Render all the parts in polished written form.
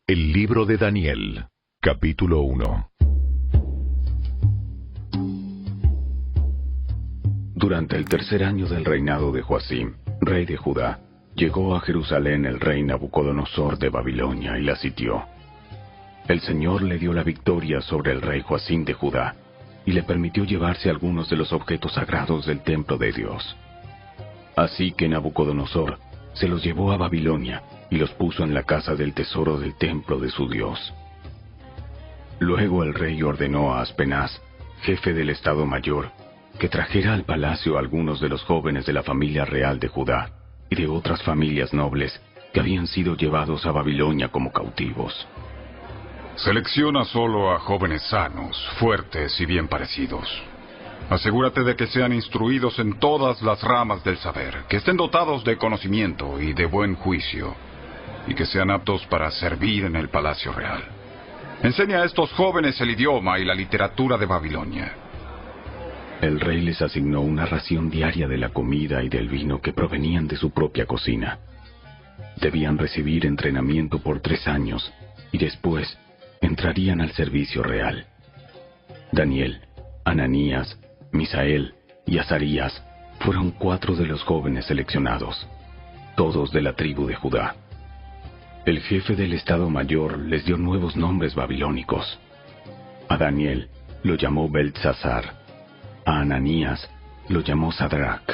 El libro de Daniel, capítulo 1. Durante el tercer año del reinado de Joacim, rey de Judá, llegó a Jerusalén el rey Nabucodonosor de Babilonia y la sitió. El Señor le dio la victoria sobre el rey Joacim de Judá y le permitió llevarse algunos de los objetos sagrados del templo de Dios. Así que Nabucodonosor se los llevó a Babilonia y los puso en la casa del tesoro del templo de su Dios. Luego el rey ordenó a Aspenaz, jefe del Estado Mayor, que trajera al palacio a algunos de los jóvenes de la familia real de Judá y de otras familias nobles que habían sido llevados a Babilonia como cautivos. Selecciona solo a jóvenes sanos, fuertes y bien parecidos. Asegúrate de que sean instruidos en todas las ramas del saber, que estén dotados de conocimiento y de buen juicio, y que sean aptos para servir en el palacio real. Enseña a estos jóvenes el idioma y la literatura de Babilonia. El rey les asignó una ración diaria de la comida y del vino que provenían de su propia cocina. Debían recibir entrenamiento por 3 años y después entrarían al servicio real. Daniel, Ananías, Misael y Azarías fueron 4 de los jóvenes seleccionados, todos de la tribu de Judá. El jefe del Estado Mayor les dio nuevos nombres babilónicos. A Daniel lo llamó Beltsasar, a Ananías lo llamó Sadrach,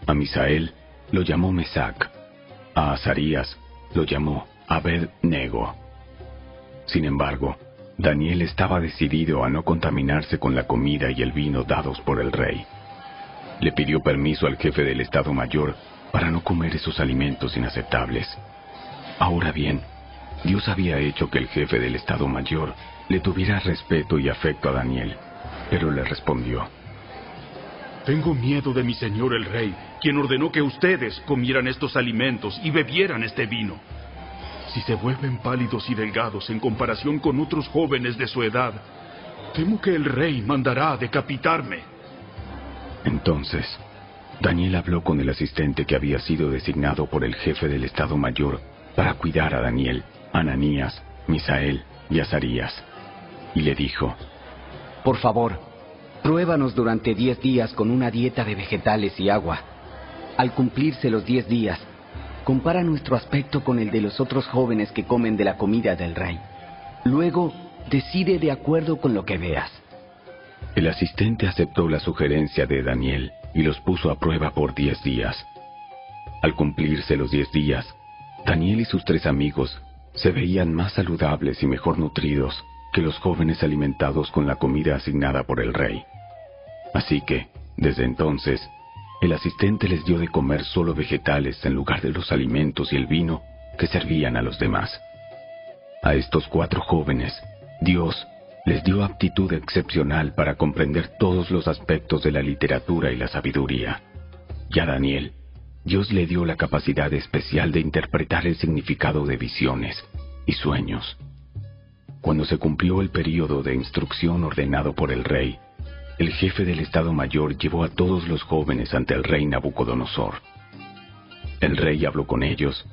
a Misael lo llamó Mesac, a Azarías lo llamó Abed-nego. Sin embargo, Daniel estaba decidido a no contaminarse con la comida y el vino dados por el rey. Le pidió permiso al jefe del Estado Mayor para no comer esos alimentos inaceptables. Ahora bien, Dios había hecho que el jefe del Estado Mayor le tuviera respeto y afecto a Daniel, pero le respondió: Tengo miedo de mi señor el rey, quien ordenó que ustedes comieran estos alimentos y bebieran este vino. Si se vuelven pálidos y delgados en comparación con otros jóvenes de su edad, temo que el rey mandará a decapitarme. Entonces, Daniel habló con el asistente que había sido designado por el jefe del Estado Mayor para cuidar a Daniel, Ananías, Misael y Azarías, y le dijo: Por favor, pruébanos durante 10 días con una dieta de vegetales y agua. Al cumplirse los 10 días, compara nuestro aspecto con el de los otros jóvenes que comen de la comida del rey. Luego, decide de acuerdo con lo que veas. El asistente aceptó la sugerencia de Daniel y los puso a prueba por 10 días. Al cumplirse los 10 días, Daniel y sus 3 amigos se veían más saludables y mejor nutridos que los jóvenes alimentados con la comida asignada por el rey. Así que, desde entonces, el asistente les dio de comer solo vegetales en lugar de los alimentos y el vino que servían a los demás. A estos 4 jóvenes, Dios les dio aptitud excepcional para comprender todos los aspectos de la literatura y la sabiduría. Y a Daniel, Dios le dio la capacidad especial de interpretar el significado de visiones y sueños. Cuando se cumplió el período de instrucción ordenado por el rey, el jefe del Estado Mayor llevó a todos los jóvenes ante el rey Nabucodonosor. El rey habló con ellos,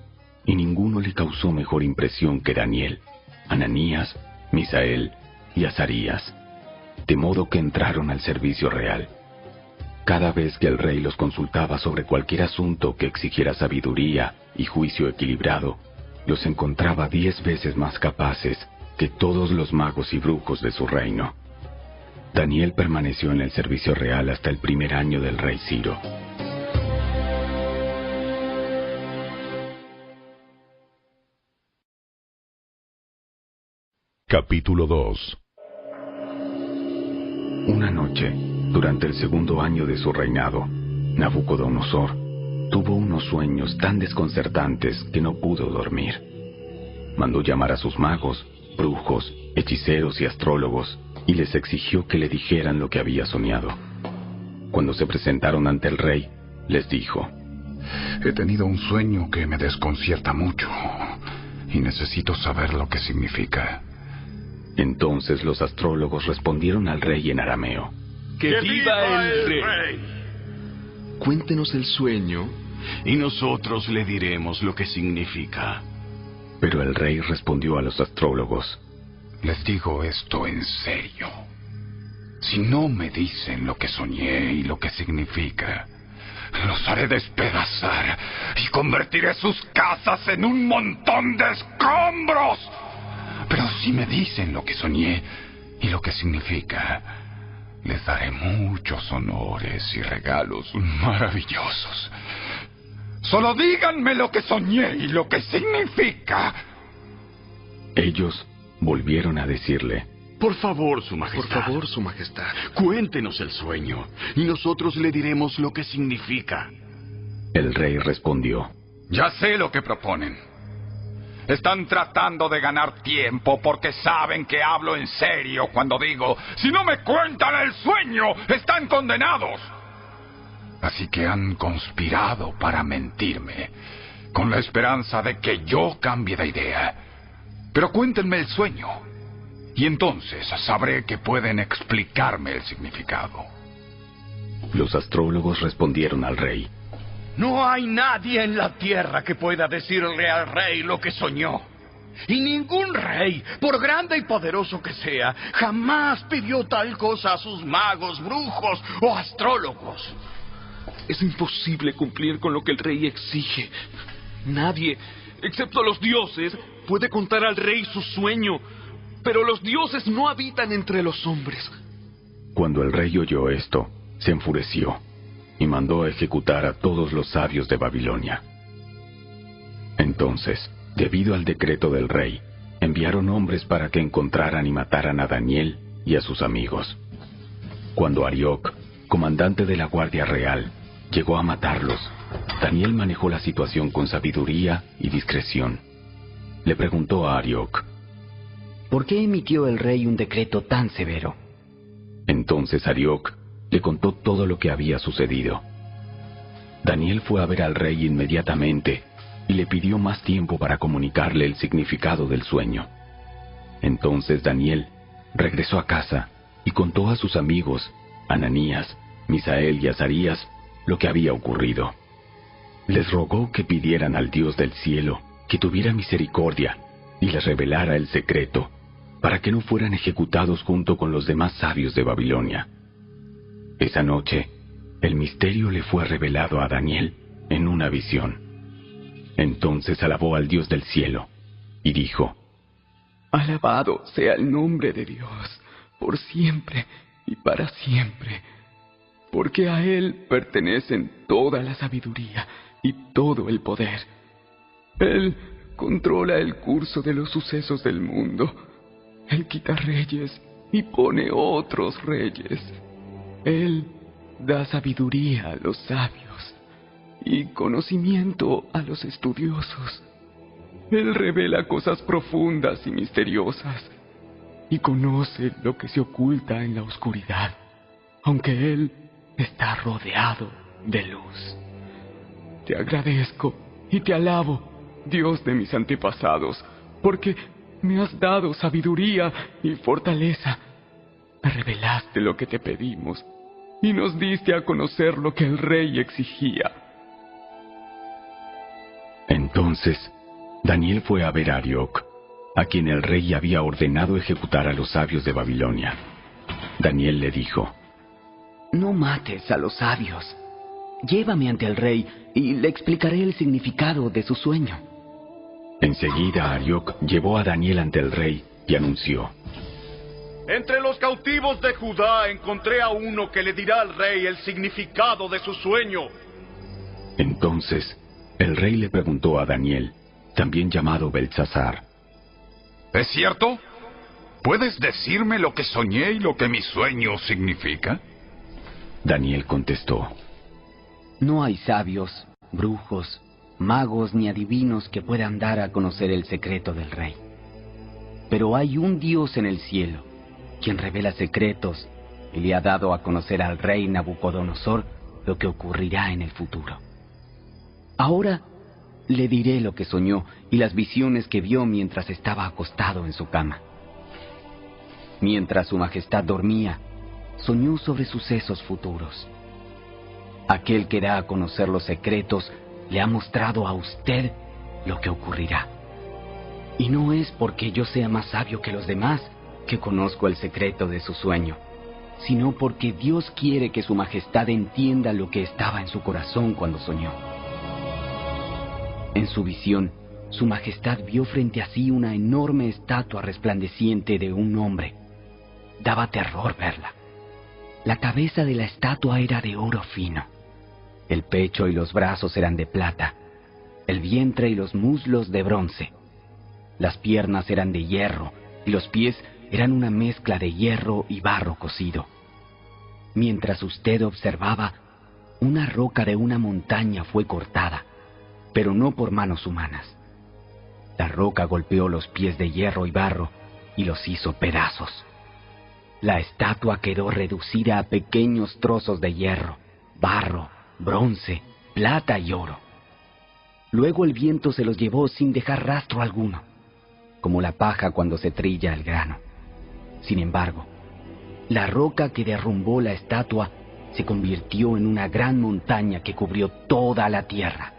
y ninguno le causó mejor impresión que Daniel, Ananías, Misael y Azarías, de modo que entraron al servicio real. Cada vez que el rey los consultaba sobre cualquier asunto que exigiera sabiduría y juicio equilibrado, los encontraba 10 veces más capaces que todos los magos y brujos de su reino. Daniel permaneció en el servicio real hasta el primer año del rey Ciro. Capítulo 2. Una noche, durante el segundo año de su reinado, Nabucodonosor tuvo unos sueños tan desconcertantes que no pudo dormir. Mandó llamar a sus magos, brujos, hechiceros y astrólogos, y les exigió que le dijeran lo que había soñado. Cuando se presentaron ante el rey, les dijo: He tenido un sueño que me desconcierta mucho y necesito saber lo que significa. Entonces los astrólogos respondieron al rey en arameo: ¡Que viva el rey! Cuéntenos el sueño y nosotros le diremos lo que significa. Pero el rey respondió a los astrólogos: Les digo esto en serio. Si no me dicen lo que soñé y lo que significa, los haré despedazar y convertiré sus casas en un montón de escombros. Pero si me dicen lo que soñé y lo que significa, les daré muchos honores y regalos maravillosos. Solo díganme lo que soñé y lo que significa. Ellos volvieron a decirle: Por favor, Su Majestad. Por favor, Su Majestad. Cuéntenos el sueño, y nosotros le diremos lo que significa. El rey respondió: Ya sé lo que proponen. Están tratando de ganar tiempo porque saben que hablo en serio cuando digo: si no me cuentan el sueño, están condenados. Así que han conspirado para mentirme, con la esperanza de que yo cambie de idea. Pero cuéntenme el sueño, y entonces sabré que pueden explicarme el significado. Los astrólogos respondieron al rey: No hay nadie en la tierra que pueda decirle al rey lo que soñó. Y ningún rey, por grande y poderoso que sea, jamás pidió tal cosa a sus magos, brujos o astrólogos. Es imposible cumplir con lo que el rey exige. Nadie, excepto los dioses, puede contar al rey su sueño. Pero los dioses no habitan entre los hombres. Cuando el rey oyó esto, se enfureció y mandó a ejecutar a todos los sabios de Babilonia. Entonces, debido al decreto del rey, enviaron hombres para que encontraran y mataran a Daniel y a sus amigos. Cuando Arioc, comandante de la Guardia Real, llegó a matarlos, Daniel manejó la situación con sabiduría y discreción. Le preguntó a Arioc: ¿Por qué emitió el rey un decreto tan severo? Entonces Arioc le contó todo lo que había sucedido. Daniel fue a ver al rey inmediatamente y le pidió más tiempo para comunicarle el significado del sueño. Entonces Daniel regresó a casa y contó a sus amigos, Ananías, Misael y Azarías, lo que había ocurrido. Les rogó que pidieran al Dios del cielo que tuviera misericordia y les revelara el secreto, para que no fueran ejecutados junto con los demás sabios de Babilonia. Esa noche, el misterio le fue revelado a Daniel en una visión. Entonces alabó al Dios del cielo y dijo: Alabado sea el nombre de Dios, por siempre y para siempre, porque a Él pertenecen toda la sabiduría y todo el poder. Él controla el curso de los sucesos del mundo. Él quita reyes y pone otros reyes. Él da sabiduría a los sabios y conocimiento a los estudiosos. Él revela cosas profundas y misteriosas y conoce lo que se oculta en la oscuridad, aunque Él está rodeado de luz. Te agradezco y te alabo, Dios de mis antepasados, porque me has dado sabiduría y fortaleza. Me revelaste lo que te pedimos y nos diste a conocer lo que el rey exigía. Entonces, Daniel fue a ver a Arioc, a quien el rey había ordenado ejecutar a los sabios de Babilonia. Daniel le dijo: No mates a los sabios. Llévame ante el rey y le explicaré el significado de su sueño. Enseguida Arioc llevó a Daniel ante el rey y anunció: Entre los cautivos de Judá encontré a uno que le dirá al rey el significado de su sueño. Entonces, el rey le preguntó a Daniel, también llamado Beltsasar: ¿Es cierto? ¿Puedes decirme lo que soñé y lo que mi sueño significa? Daniel contestó: No hay sabios, brujos, magos ni adivinos que puedan dar a conocer el secreto del rey. Pero hay un Dios en el cielo, quien revela secretos y le ha dado a conocer al rey Nabucodonosor lo que ocurrirá en el futuro. Ahora le diré lo que soñó y las visiones que vio mientras estaba acostado en su cama. Mientras su majestad dormía, soñó sobre sucesos futuros. Aquel que da a conocer los secretos le ha mostrado a usted lo que ocurrirá. Y no es porque yo sea más sabio que los demás que conozco el secreto de su sueño, sino porque Dios quiere que su majestad entienda lo que estaba en su corazón cuando soñó. En su visión, su majestad vio frente a sí una enorme estatua resplandeciente de un hombre. Daba terror verla. La cabeza de la estatua era de oro fino. El pecho y los brazos eran de plata. El vientre y los muslos de bronce. Las piernas eran de hierro y los pies eran una mezcla de hierro y barro cocido. Mientras usted observaba, una roca de una montaña fue cortada, pero no por manos humanas. La roca golpeó los pies de hierro y barro y los hizo pedazos. La estatua quedó reducida a pequeños trozos de hierro, barro, bronce, plata y oro. Luego el viento se los llevó sin dejar rastro alguno, como la paja cuando se trilla el grano. Sin embargo, la roca que derrumbó la estatua se convirtió en una gran montaña que cubrió toda la tierra.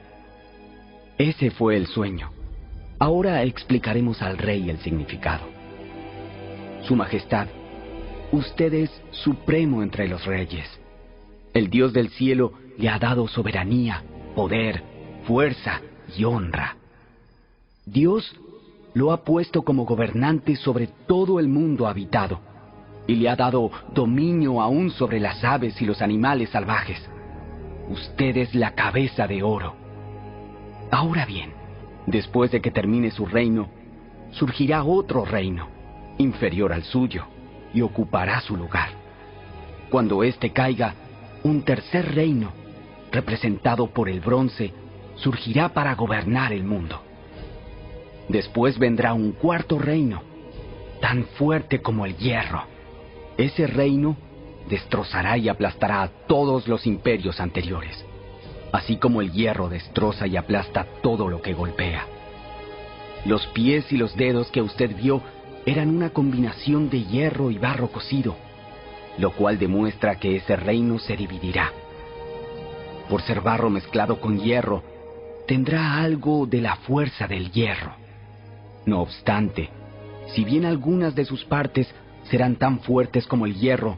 Ese fue el sueño. Ahora explicaremos al rey el significado. Su majestad, usted es supremo entre los reyes. El Dios del cielo le ha dado soberanía, poder, fuerza y honra. Dios lo ha puesto como gobernante sobre todo el mundo habitado y le ha dado dominio aún sobre las aves y los animales salvajes. Usted es la cabeza de oro. Ahora bien, después de que termine su reino, surgirá otro reino, inferior al suyo, y ocupará su lugar. Cuando éste caiga, un tercer reino, representado por el bronce, surgirá para gobernar el mundo. Después vendrá un cuarto reino, tan fuerte como el hierro. Ese reino destrozará y aplastará a todos los imperios anteriores, así como el hierro destroza y aplasta todo lo que golpea. Los pies y los dedos que usted vio eran una combinación de hierro y barro cocido, lo cual demuestra que ese reino se dividirá. Por ser barro mezclado con hierro, tendrá algo de la fuerza del hierro. No obstante, si bien algunas de sus partes serán tan fuertes como el hierro,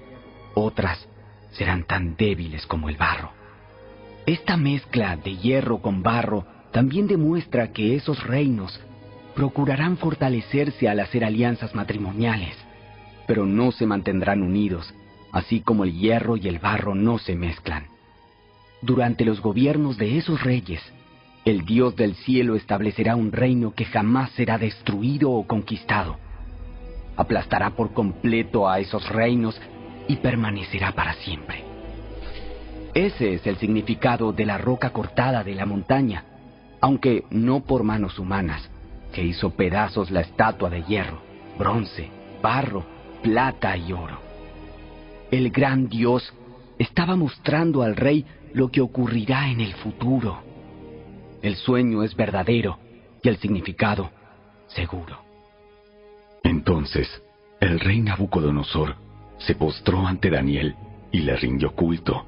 otras serán tan débiles como el barro. Esta mezcla de hierro con barro también demuestra que esos reinos procurarán fortalecerse al hacer alianzas matrimoniales, pero no se mantendrán unidos, así como el hierro y el barro no se mezclan. Durante los gobiernos de esos reyes, el Dios del cielo establecerá un reino que jamás será destruido o conquistado. Aplastará por completo a esos reinos y permanecerá para siempre. Ese es el significado de la roca cortada de la montaña, aunque no por manos humanas, que hizo pedazos la estatua de hierro, bronce, barro, plata y oro. El gran Dios estaba mostrando al rey lo que ocurrirá en el futuro. El sueño es verdadero y el significado seguro. Entonces, el rey Nabucodonosor se postró ante Daniel y le rindió culto,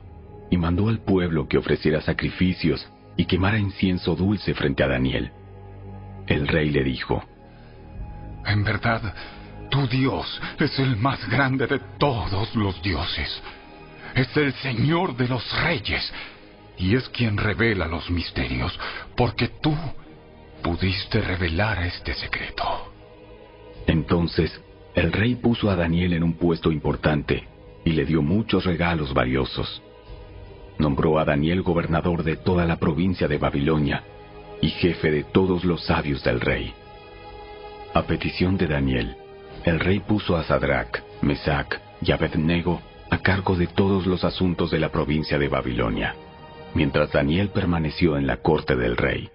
y mandó al pueblo que ofreciera sacrificios y quemara incienso dulce frente a Daniel. El rey le dijo: En verdad, tu Dios es el más grande de todos los dioses. Es el Señor de los reyes, y es quien revela los misterios, porque tú pudiste revelar este secreto. Entonces, el rey puso a Daniel en un puesto importante y le dio muchos regalos valiosos. Nombró a Daniel gobernador de toda la provincia de Babilonia y jefe de todos los sabios del rey. A petición de Daniel, el rey puso a Sadrac, Mesac y Abednego a cargo de todos los asuntos de la provincia de Babilonia, mientras Daniel permaneció en la corte del rey.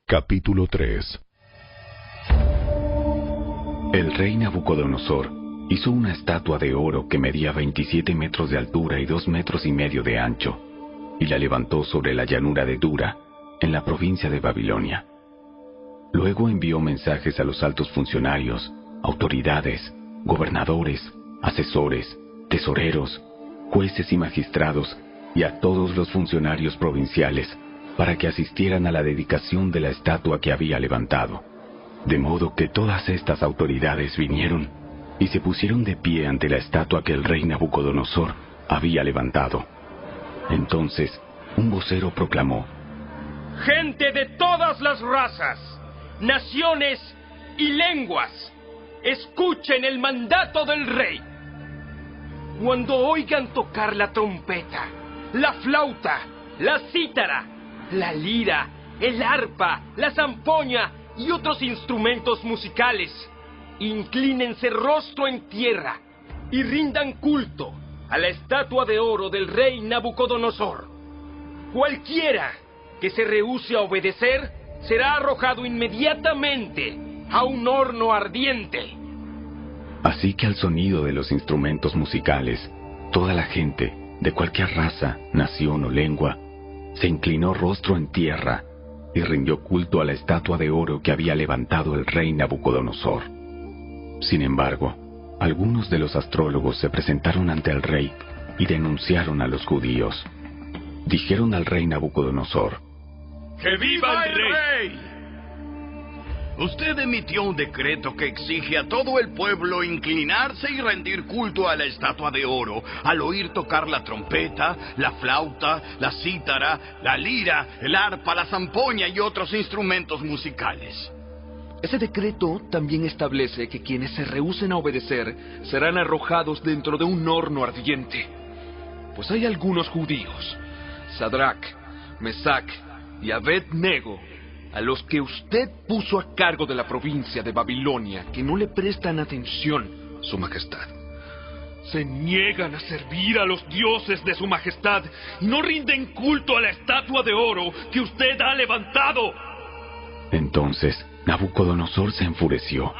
Capítulo 3. El rey Nabucodonosor hizo una estatua de oro que medía 27 metros de altura y 2,5 metros de ancho, y la levantó sobre la llanura de Dura, en la provincia de Babilonia. Luego envió mensajes a los altos funcionarios, autoridades, gobernadores, asesores, tesoreros, jueces y magistrados, y a todos los funcionarios provinciales, para que asistieran a la dedicación de la estatua que había levantado. De modo que todas estas autoridades vinieron y se pusieron de pie ante la estatua que el rey Nabucodonosor había levantado. Entonces, un vocero proclamó: Gente de todas las razas, naciones y lenguas, escuchen el mandato del rey. Cuando oigan tocar la trompeta, la flauta, la cítara, la lira, el arpa, la zampoña y otros instrumentos musicales, inclínense rostro en tierra y rindan culto a la estatua de oro del rey Nabucodonosor. Cualquiera que se rehúse a obedecer será arrojado inmediatamente a un horno ardiente. Así que al sonido de los instrumentos musicales, toda la gente, de cualquier raza, nación o lengua, se inclinó rostro en tierra y rindió culto a la estatua de oro que había levantado el rey Nabucodonosor. Sin embargo, algunos de los astrólogos se presentaron ante el rey y denunciaron a los judíos. Dijeron al rey Nabucodonosor: ¡Que viva el rey! Usted emitió un decreto que exige a todo el pueblo inclinarse y rendir culto a la estatua de oro al oír tocar la trompeta, la flauta, la cítara, la lira, el arpa, la zampoña y otros instrumentos musicales. Ese decreto también establece que quienes se rehúsen a obedecer serán arrojados dentro de un horno ardiente. Pues hay algunos judíos, Sadrach, Mesach y Abed-Nego, a los que usted puso a cargo de la provincia de Babilonia, que no le prestan atención, Su Majestad. Se niegan a servir a los dioses de Su Majestad y no rinden culto a la estatua de oro que usted ha levantado. Entonces Nabucodonosor se enfureció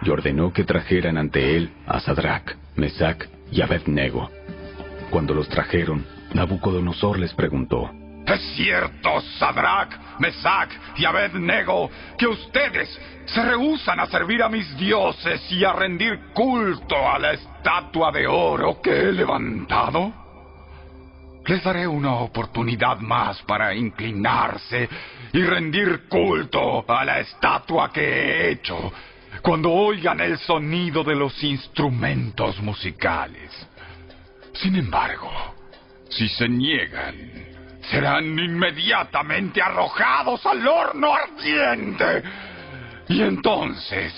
y ordenó que trajeran ante él a Sadrach, Mesach y Abed-Nego. Cuando los trajeron, Nabucodonosor les preguntó: ¿Es cierto, Sadrach, Mesach y Abed-Nego, que ustedes se rehúsan a servir a mis dioses y a rendir culto a la estatua de oro que he levantado? Les daré una oportunidad más para inclinarse y rendir culto a la estatua que he hecho, cuando oigan el sonido de los instrumentos musicales. Sin embargo, si se niegan, serán inmediatamente arrojados al horno ardiente. Y entonces,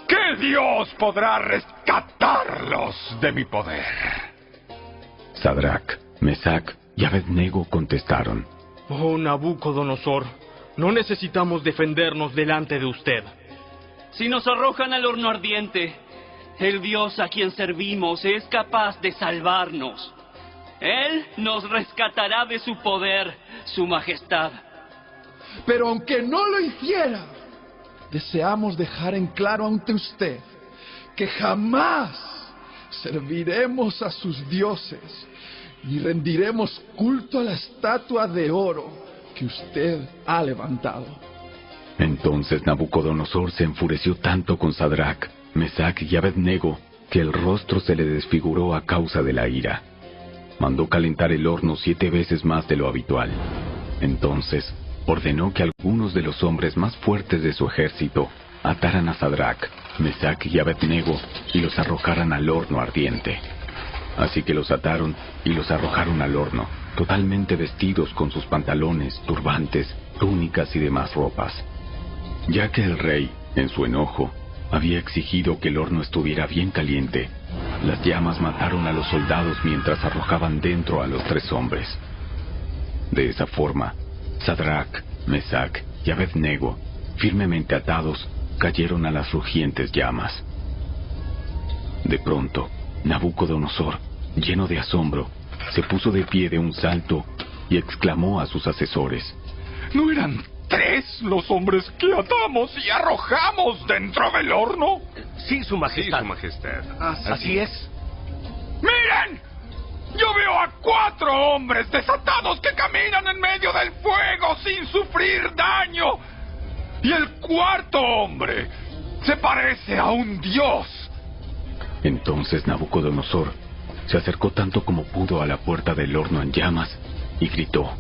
¿qué Dios podrá rescatarlos de mi poder? Sadrach, Mesach y Abed-Nego contestaron: Oh Nabucodonosor, no necesitamos defendernos delante de usted. Si nos arrojan al horno ardiente, el Dios a quien servimos es capaz de salvarnos. Él nos rescatará de su poder, Su Majestad. Pero aunque no lo hiciera, deseamos dejar en claro ante usted que jamás serviremos a sus dioses ni rendiremos culto a la estatua de oro que usted ha levantado. Entonces Nabucodonosor se enfureció tanto con Sadrach, Mesach y Abed-Nego que el rostro se le desfiguró a causa de la ira. Mandó calentar el horno 7 veces más de lo habitual. Entonces ordenó que algunos de los hombres más fuertes de su ejército ataran a Sadrach, Mesach y Abed-Nego y los arrojaran al horno ardiente. Así que los ataron y los arrojaron al horno, totalmente vestidos con sus pantalones, turbantes, túnicas y demás ropas. Ya que el rey, en su enojo, había exigido que el horno estuviera bien caliente, las llamas mataron a los soldados mientras arrojaban dentro a los 3 hombres. De esa forma, Sadrach, Mesach y Abed-Nego, firmemente atados, cayeron a las rugientes llamas. De pronto, Nabucodonosor, lleno de asombro, se puso de pie de un salto y exclamó a sus asesores: ¿No eran 3 los hombres que atamos y arrojamos dentro del horno? Sí, Su Majestad. Sí, Su Majestad. Así es. ¡Miren! Yo veo a 4 hombres desatados que caminan en medio del fuego sin sufrir daño. Y el 4.º hombre se parece a un dios. Entonces Nabucodonosor se acercó tanto como pudo a la puerta del horno en llamas y gritó: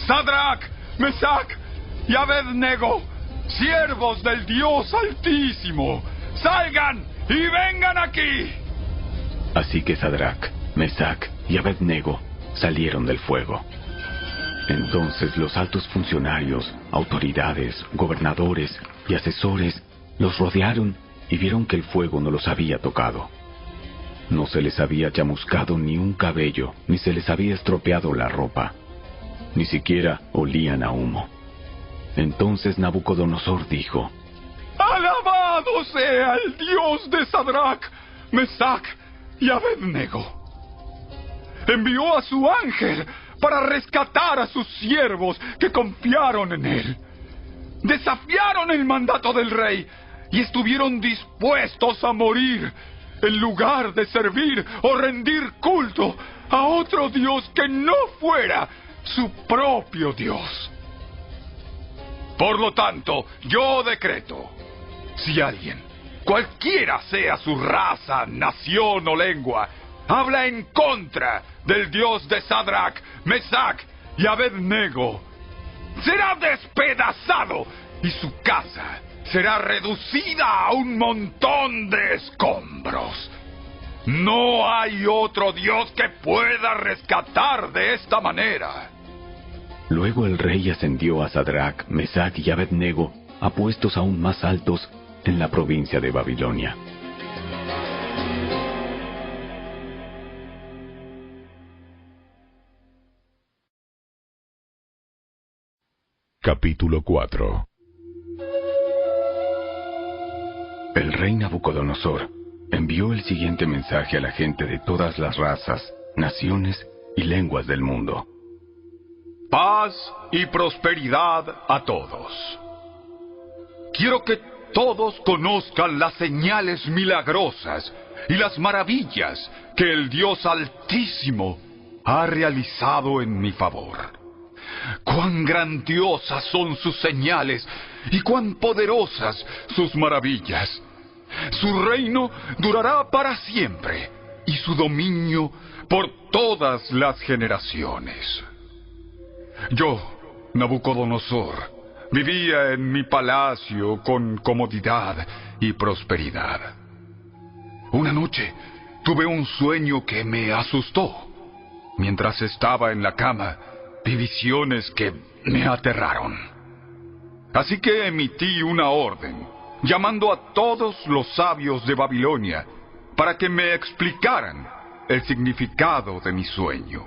Sadrach, Mesach y Abednego, siervos del Dios Altísimo, salgan y vengan aquí. Así que Sadrach, Mesach y Abednego salieron del fuego. Entonces los altos funcionarios, autoridades, gobernadores y asesores los rodearon y vieron que el fuego no los había tocado. No se les había chamuscado ni un cabello, ni se les había estropeado la ropa. Ni siquiera olían a humo. Entonces Nabucodonosor dijo: ¡Alabado sea el Dios de Sadrach, Mesach y Abednego! Envió a su ángel para rescatar a sus siervos que confiaron en él. Desafiaron el mandato del rey y estuvieron dispuestos a morir en lugar de servir o rendir culto a otro Dios que no fuera su propio Dios. Por lo tanto, yo decreto: si alguien, cualquiera sea su raza, nación o lengua, habla en contra del Dios de Sadrach, Mesach y Abednego, será despedazado y su casa será reducida a un montón de escombros. No hay otro Dios que pueda rescatar de esta manera. Luego el rey ascendió a Sadrach, Mesach y Abednego a puestos aún más altos en la provincia de Babilonia. Capítulo 4. El rey Nabucodonosor envió el siguiente mensaje a la gente de todas las razas, naciones y lenguas del mundo: Paz y prosperidad a todos. Quiero que todos conozcan las señales milagrosas y las maravillas que el Dios Altísimo ha realizado en mi favor. Cuán grandiosas son sus señales y cuán poderosas sus maravillas. Su reino durará para siempre y su dominio por todas las generaciones. Yo, Nabucodonosor, vivía en mi palacio con comodidad y prosperidad. Una noche tuve un sueño que me asustó. Mientras estaba en la cama, vi visiones que me aterraron. Así que emití una orden, llamando a todos los sabios de Babilonia para que me explicaran el significado de mi sueño.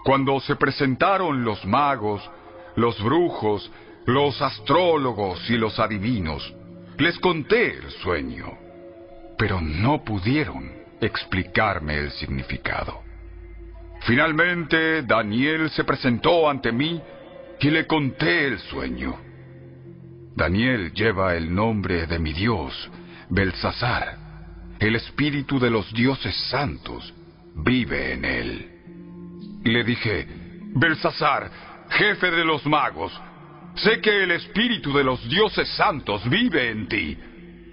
Cuando se presentaron los magos, los brujos, los astrólogos y los adivinos, les conté el sueño, pero no pudieron explicarme el significado. Finalmente, Daniel se presentó ante mí y le conté el sueño. Daniel lleva el nombre de mi Dios, Belsasar. El espíritu de los dioses santos vive en él. Le dije: Belsasar, jefe de los magos, sé que el espíritu de los dioses santos vive en ti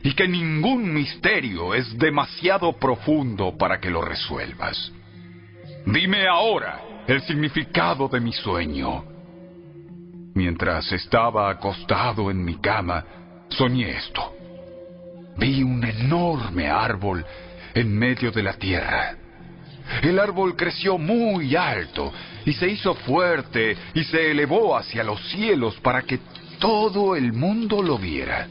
y que ningún misterio es demasiado profundo para que lo resuelvas. Dime ahora el significado de mi sueño. Mientras estaba acostado en mi cama, soñé esto. Vi un enorme árbol en medio de la tierra. El árbol creció muy alto y se hizo fuerte y se elevó hacia los cielos para que todo el mundo lo viera.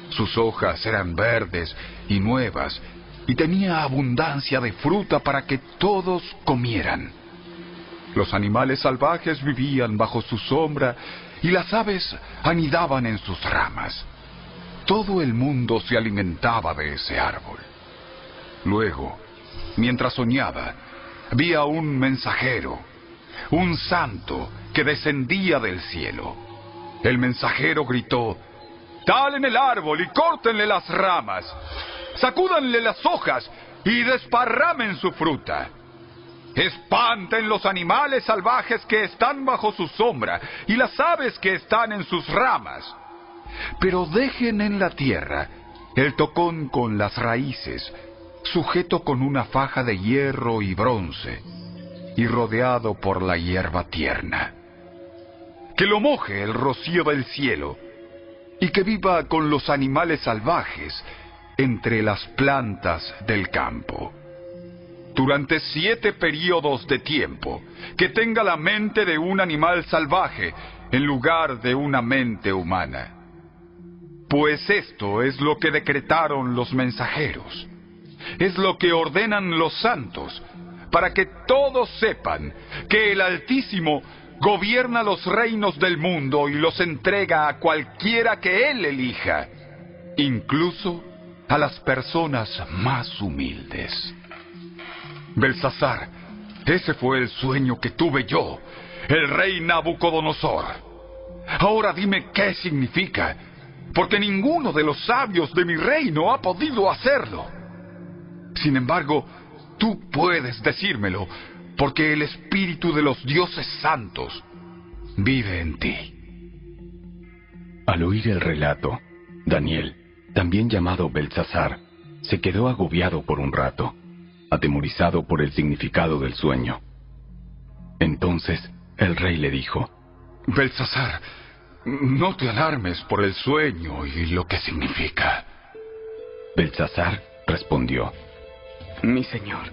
Sus hojas eran verdes y nuevas y tenía abundancia de fruta para que todos comieran. Los animales salvajes vivían bajo su sombra y las aves anidaban en sus ramas. Todo el mundo se alimentaba de ese árbol. Luego, mientras soñaba, vi a un mensajero, un santo que descendía del cielo. El mensajero gritó: «Talen el árbol y córtenle las ramas, sacúdanle las hojas y desparramen su fruta. Espanten los animales salvajes que están bajo su sombra y las aves que están en sus ramas. Pero dejen en la tierra el tocón con las raíces, sujeto con una faja de hierro y bronce, y rodeado por la hierba tierna. Que lo moje el rocío del cielo, y que viva con los animales salvajes entre las plantas del campo. Durante 7 períodos de tiempo, que tenga la mente de un animal salvaje en lugar de una mente humana. Pues esto es lo que decretaron los mensajeros, es lo que ordenan los santos, para que todos sepan que el Altísimo gobierna los reinos del mundo y los entrega a cualquiera que Él elija, incluso a las personas más humildes. Belsasar, ese fue el sueño que tuve yo, el rey Nabucodonosor. Ahora dime qué significa, porque ninguno de los sabios de mi reino ha podido hacerlo. Sin embargo, tú puedes decírmelo, porque el espíritu de los dioses santos vive en ti. Al oír el relato, Daniel, también llamado Belsasar, se quedó agobiado por un rato, atemorizado por el significado del sueño. Entonces el rey le dijo: Belsasar, no te alarmes por el sueño y lo que significa. Belsasar respondió: Mi señor,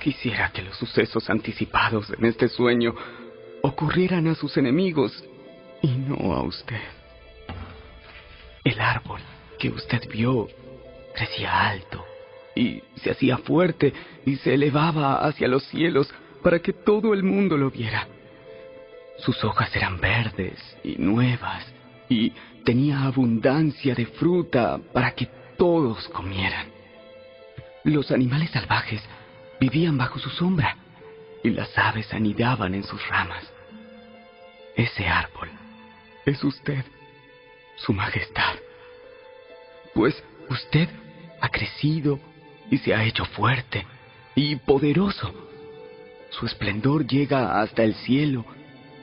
quisiera que los sucesos anticipados en este sueño ocurrieran a sus enemigos y no a usted. El árbol que usted vio crecía alto y se hacía fuerte y se elevaba hacia los cielos para que todo el mundo lo viera. Sus hojas eran verdes y nuevas y tenía abundancia de fruta para que todos comieran. Los animales salvajes vivían bajo su sombra y las aves anidaban en sus ramas. Ese árbol es usted, Su Majestad. Pues usted ha crecido y se ha hecho fuerte y poderoso. Su esplendor llega hasta el cielo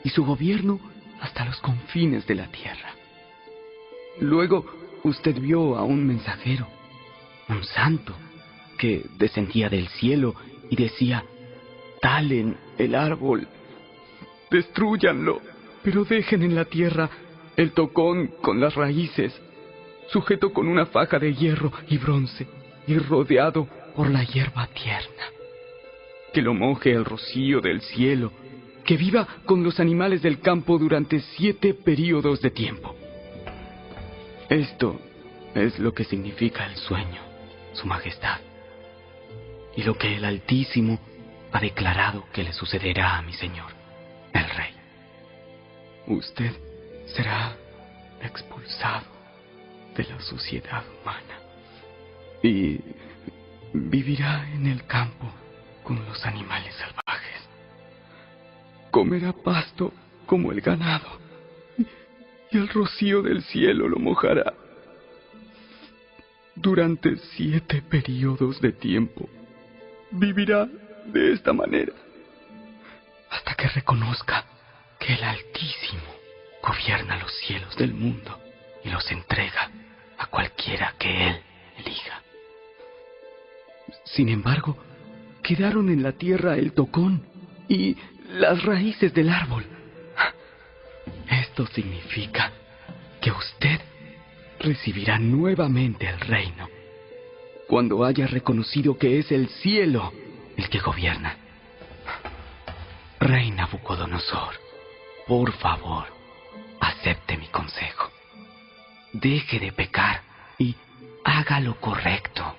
y su gobierno hasta los confines de la tierra. Luego usted vio a un mensajero, un santo, que descendía del cielo y decía: talen el árbol, destrúyanlo, pero dejen en la tierra el tocón con las raíces, sujeto con una faja de hierro y bronce y rodeado por la hierba tierna. Que lo moje el rocío del cielo, que viva con los animales del campo durante 7 períodos de tiempo. Esto es lo que significa el sueño, Su Majestad, y lo que el Altísimo ha declarado que le sucederá a mi señor, el rey. Usted será expulsado de la sociedad humana y vivirá en el campo con los animales salvajes. Comerá pasto como el ganado y el rocío del cielo lo mojará. Durante 7 períodos de tiempo vivirá de esta manera hasta que reconozca que el Altísimo gobierna los cielos del mundo y los entrega a cualquiera que Él elija. Sin embargo, quedaron en la tierra el tocón y las raíces del árbol. Esto significa que usted recibirá nuevamente el reino cuando haya reconocido que es el cielo el que gobierna. Rey Nabucodonosor, por favor, acepte mi consejo. Deje de pecar y haga lo correcto.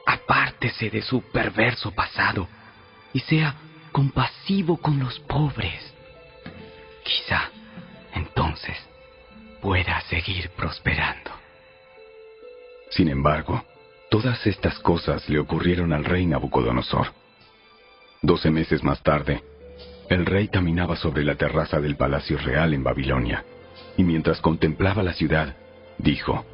Apártese de su perverso pasado y sea compasivo con los pobres. Quizá entonces pueda seguir prosperando. Sin embargo, todas estas cosas le ocurrieron al rey Nabucodonosor. 12 meses más tarde, el rey caminaba sobre la terraza del palacio real en Babilonia, y mientras contemplaba la ciudad, dijo: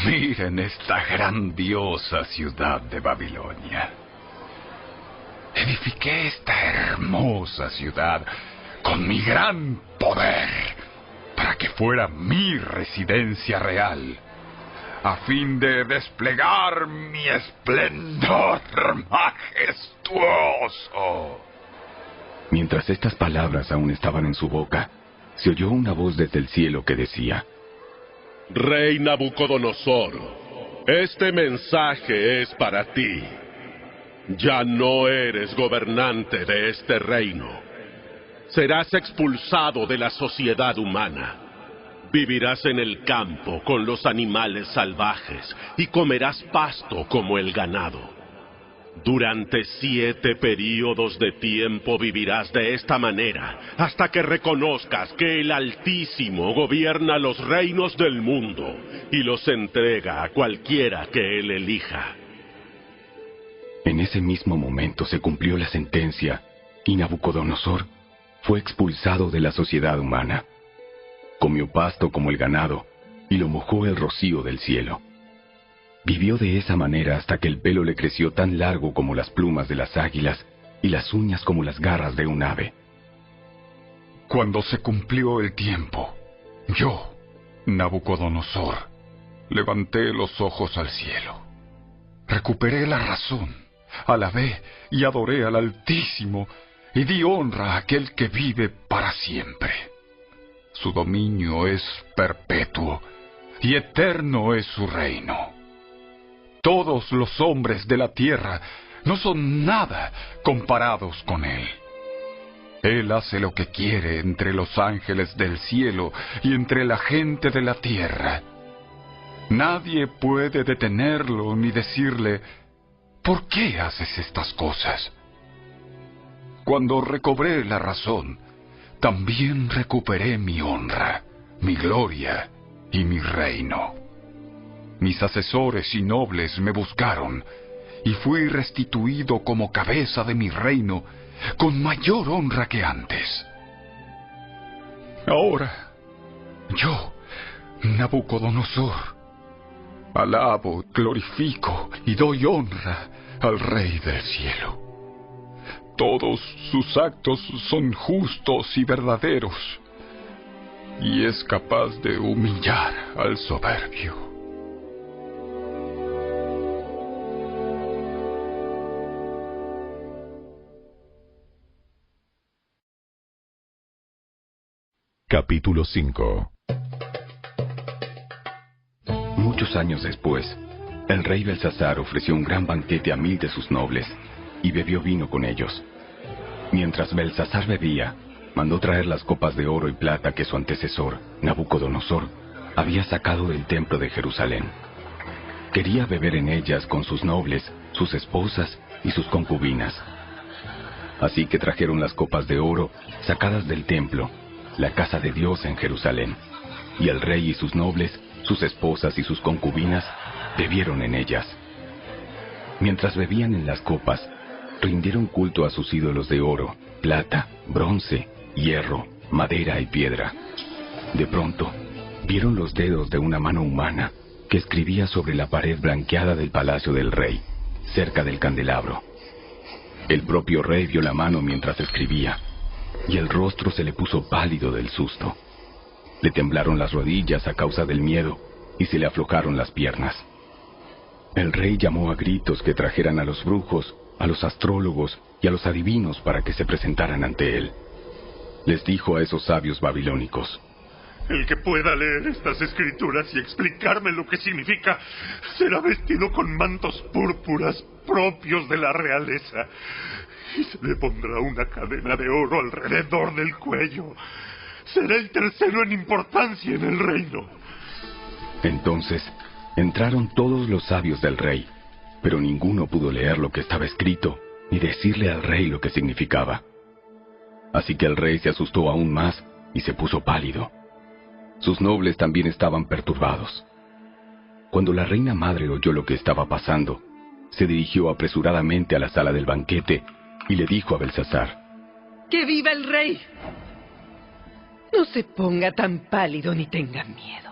Miren esta grandiosa ciudad de Babilonia. Edifiqué esta hermosa ciudad con mi gran poder para que fuera mi residencia real. a fin de desplegar mi esplendor majestuoso. Mientras estas palabras aún estaban en su boca, se oyó una voz desde el cielo que decía: Rey Nabucodonosor, este mensaje es para ti. Ya no eres gobernante de este reino. Serás expulsado de la sociedad humana. Vivirás en el campo con los animales salvajes y comerás pasto como el ganado. Durante 7 períodos de tiempo vivirás de esta manera, hasta que reconozcas que el Altísimo gobierna los reinos del mundo y los entrega a cualquiera que él elija. En ese mismo momento se cumplió la sentencia y Nabucodonosor fue expulsado de la sociedad humana. Comió pasto como el ganado y lo mojó el rocío del cielo. Vivió de esa manera hasta que el pelo le creció tan largo como las plumas de las águilas y las uñas como las garras de un ave. Cuando se cumplió el tiempo, yo, Nabucodonosor, levanté los ojos al cielo. Recuperé la razón, alabé y adoré al Altísimo y di honra a aquel que vive para siempre. Su dominio es perpetuo y eterno es su reino. Todos los hombres de la tierra no son nada comparados con él. Él hace lo que quiere entre los ángeles del cielo y entre la gente de la tierra. Nadie puede detenerlo ni decirle: ¿por qué haces estas cosas? Cuando recobré la razón, también recuperé mi honra, mi gloria y mi reino. Mis asesores y nobles me buscaron, y fui restituido como cabeza de mi reino, con mayor honra que antes. Ahora, yo, Nabucodonosor, alabo, glorifico y doy honra al Rey del cielo. Todos sus actos son justos y verdaderos, y es capaz de humillar al soberbio. Capítulo 5. Muchos años después, el rey Belsasar ofreció un gran banquete a 1000 de sus nobles, y bebió vino con ellos. Mientras Belsasar bebía, mandó traer las copas de oro y plata que su antecesor, Nabucodonosor, había sacado del templo de Jerusalén. Quería beber en ellas con sus nobles, sus esposas y sus concubinas. Así que trajeron las copas de oro sacadas del templo, la casa de Dios en Jerusalén, y el rey y sus nobles, sus esposas y sus concubinas, bebieron en ellas. Mientras bebían en las copas, rindieron culto a sus ídolos de oro, plata, bronce, hierro, madera y piedra. De pronto, vieron los dedos de una mano humana que escribía sobre la pared blanqueada del palacio del rey, cerca del candelabro. El propio rey vio la mano mientras escribía, y el rostro se le puso pálido del susto. Le temblaron las rodillas a causa del miedo, y se le aflojaron las piernas. El rey llamó a gritos que trajeran a los brujos, a los astrólogos y a los adivinos para que se presentaran ante él. Les dijo a esos sabios babilónicos: el que pueda leer estas escrituras y explicarme lo que significa, será vestido con mantos púrpuras propios de la realeza, y se le pondrá una cadena de oro alrededor del cuello. Será el tercero en importancia en el reino. Entonces entraron todos los sabios del rey, pero ninguno pudo leer lo que estaba escrito, ni decirle al rey lo que significaba. Así que el rey se asustó aún más y se puso pálido. Sus nobles también estaban perturbados. Cuando la reina madre oyó lo que estaba pasando, se dirigió apresuradamente a la sala del banquete y le dijo a Belsasar: ¡Que viva el rey! No se ponga tan pálido ni tenga miedo.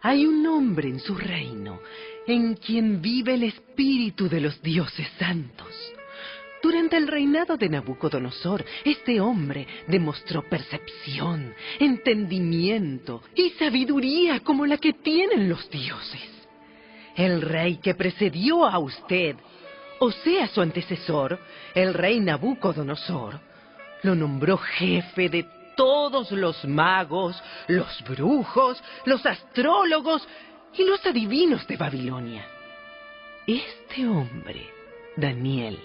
Hay un hombre en su reino en quien vive el espíritu de los dioses santos. Durante el reinado de Nabucodonosor, este hombre demostró percepción, entendimiento y sabiduría como la que tienen los dioses. El rey que precedió a usted, o sea, su antecesor, el rey Nabucodonosor, lo nombró jefe de todos los magos, los brujos, los astrólogos y los adivinos de Babilonia. Este hombre, Daniel,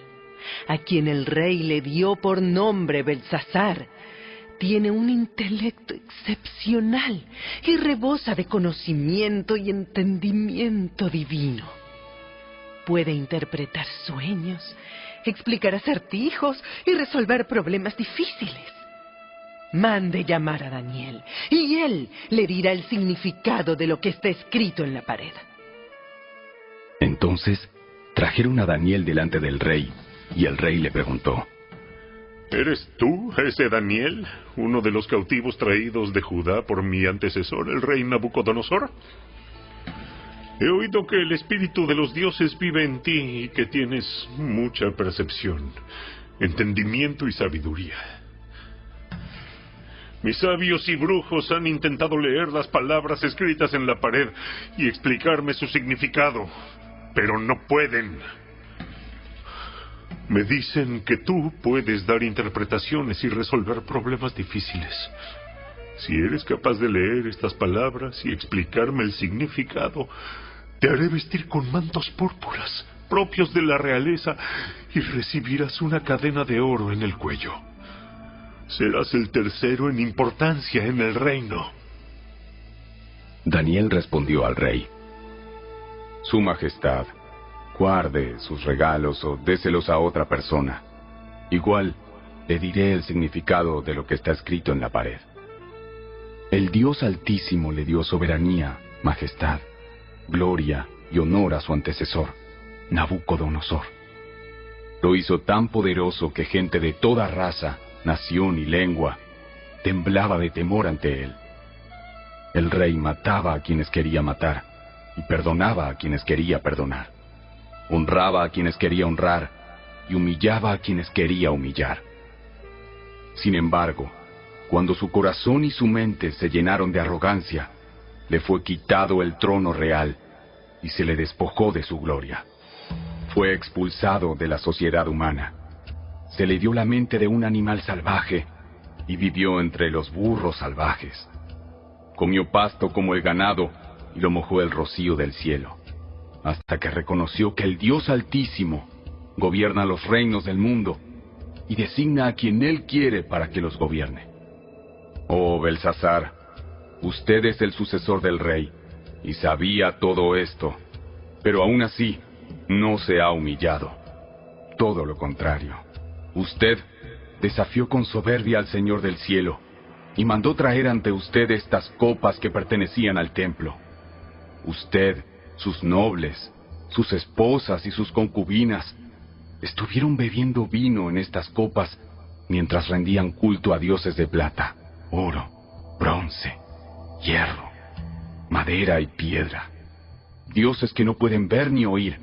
a quien el rey le dio por nombre Belsasar, tiene un intelecto excepcional y rebosa de conocimiento y entendimiento divino. Puede interpretar sueños, explicar acertijos y resolver problemas difíciles. Mande llamar a Daniel y él le dirá el significado de lo que está escrito en la pared. Entonces trajeron a Daniel delante del rey, y el rey le preguntó: ¿Eres tú, ese Daniel, uno de los cautivos traídos de Judá por mi antecesor, el rey Nabucodonosor? He oído que el espíritu de los dioses vive en ti y que tienes mucha percepción, entendimiento y sabiduría. Mis sabios y brujos han intentado leer las palabras escritas en la pared y explicarme su significado, pero no pueden. Me dicen que tú puedes dar interpretaciones y resolver problemas difíciles. Si eres capaz de leer estas palabras y explicarme el significado, te haré vestir con mantos púrpuras, propios de la realeza, y recibirás una cadena de oro en el cuello. Serás el tercero en importancia en el reino. Daniel respondió al rey: Su Majestad, guarde sus regalos o déselos a otra persona. Igual le diré el significado de lo que está escrito en la pared. El Dios Altísimo le dio soberanía, majestad, gloria y honor a su antecesor, Nabucodonosor. Lo hizo tan poderoso que gente de toda raza, nación y lengua temblaba de temor ante él. El rey mataba a quienes quería matar y perdonaba a quienes quería perdonar. Honraba a quienes quería honrar y humillaba a quienes quería humillar. Sin embargo, cuando su corazón y su mente se llenaron de arrogancia, le fue quitado el trono real y se le despojó de su gloria. Fue expulsado de la sociedad humana. Se le dio la mente de un animal salvaje y vivió entre los burros salvajes. Comió pasto como el ganado y lo mojó el rocío del cielo, hasta que reconoció que el Dios Altísimo gobierna los reinos del mundo y designa a quien Él quiere para que los gobierne. Oh Belsasar, usted es el sucesor del rey y sabía todo esto, pero aún así no se ha humillado. Todo lo contrario. Usted desafió con soberbia al Señor del cielo y mandó traer ante usted estas copas que pertenecían al templo. Usted, sus nobles, sus esposas y sus concubinas estuvieron bebiendo vino en estas copas mientras rendían culto a dioses de plata, oro, bronce, hierro, madera y piedra. Dioses que no pueden ver ni oír,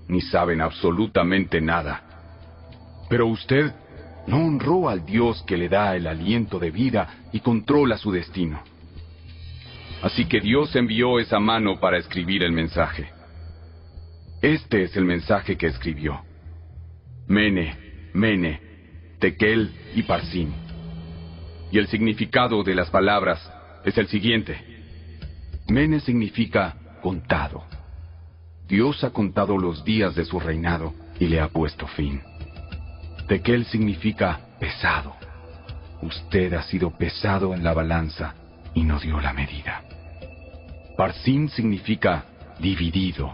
ni saben absolutamente nada. Pero usted no honró al Dios que le da el aliento de vida y controla su destino. Así que Dios envió esa mano para escribir el mensaje. Este es el mensaje que escribió: Mene, Mene, Tekel y Parsin. Y el significado de las palabras es el siguiente. Mene significa contado. Dios ha contado los días de su reinado y le ha puesto fin. Tekel significa pesado. Usted ha sido pesado en la balanza y no dio la medida. Parsin significa dividido.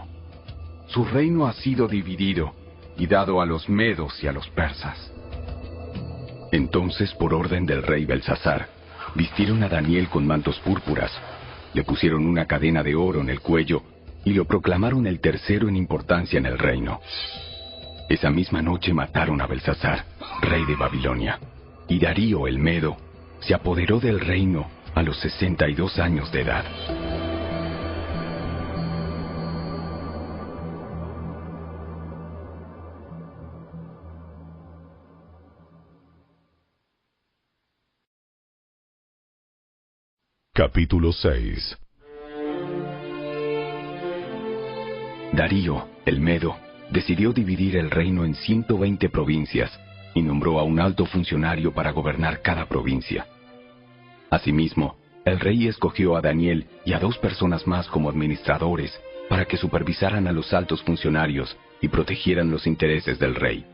Su reino ha sido dividido y dado a los medos y a los persas. Entonces, por orden del rey Belsasar, vistieron a Daniel con mantos púrpuras, le pusieron una cadena de oro en el cuello y lo proclamaron el tercero en importancia en el reino. Esa misma noche mataron a Belsasar, rey de Babilonia, y Darío el Medo se apoderó del reino a los 62 años de edad. Capítulo 6. Darío, el Medo, decidió dividir el reino en 120 provincias y nombró a un alto funcionario para gobernar cada provincia. Asimismo, el rey escogió a Daniel y a 2 personas más como administradores para que supervisaran a los altos funcionarios y protegieran los intereses del rey.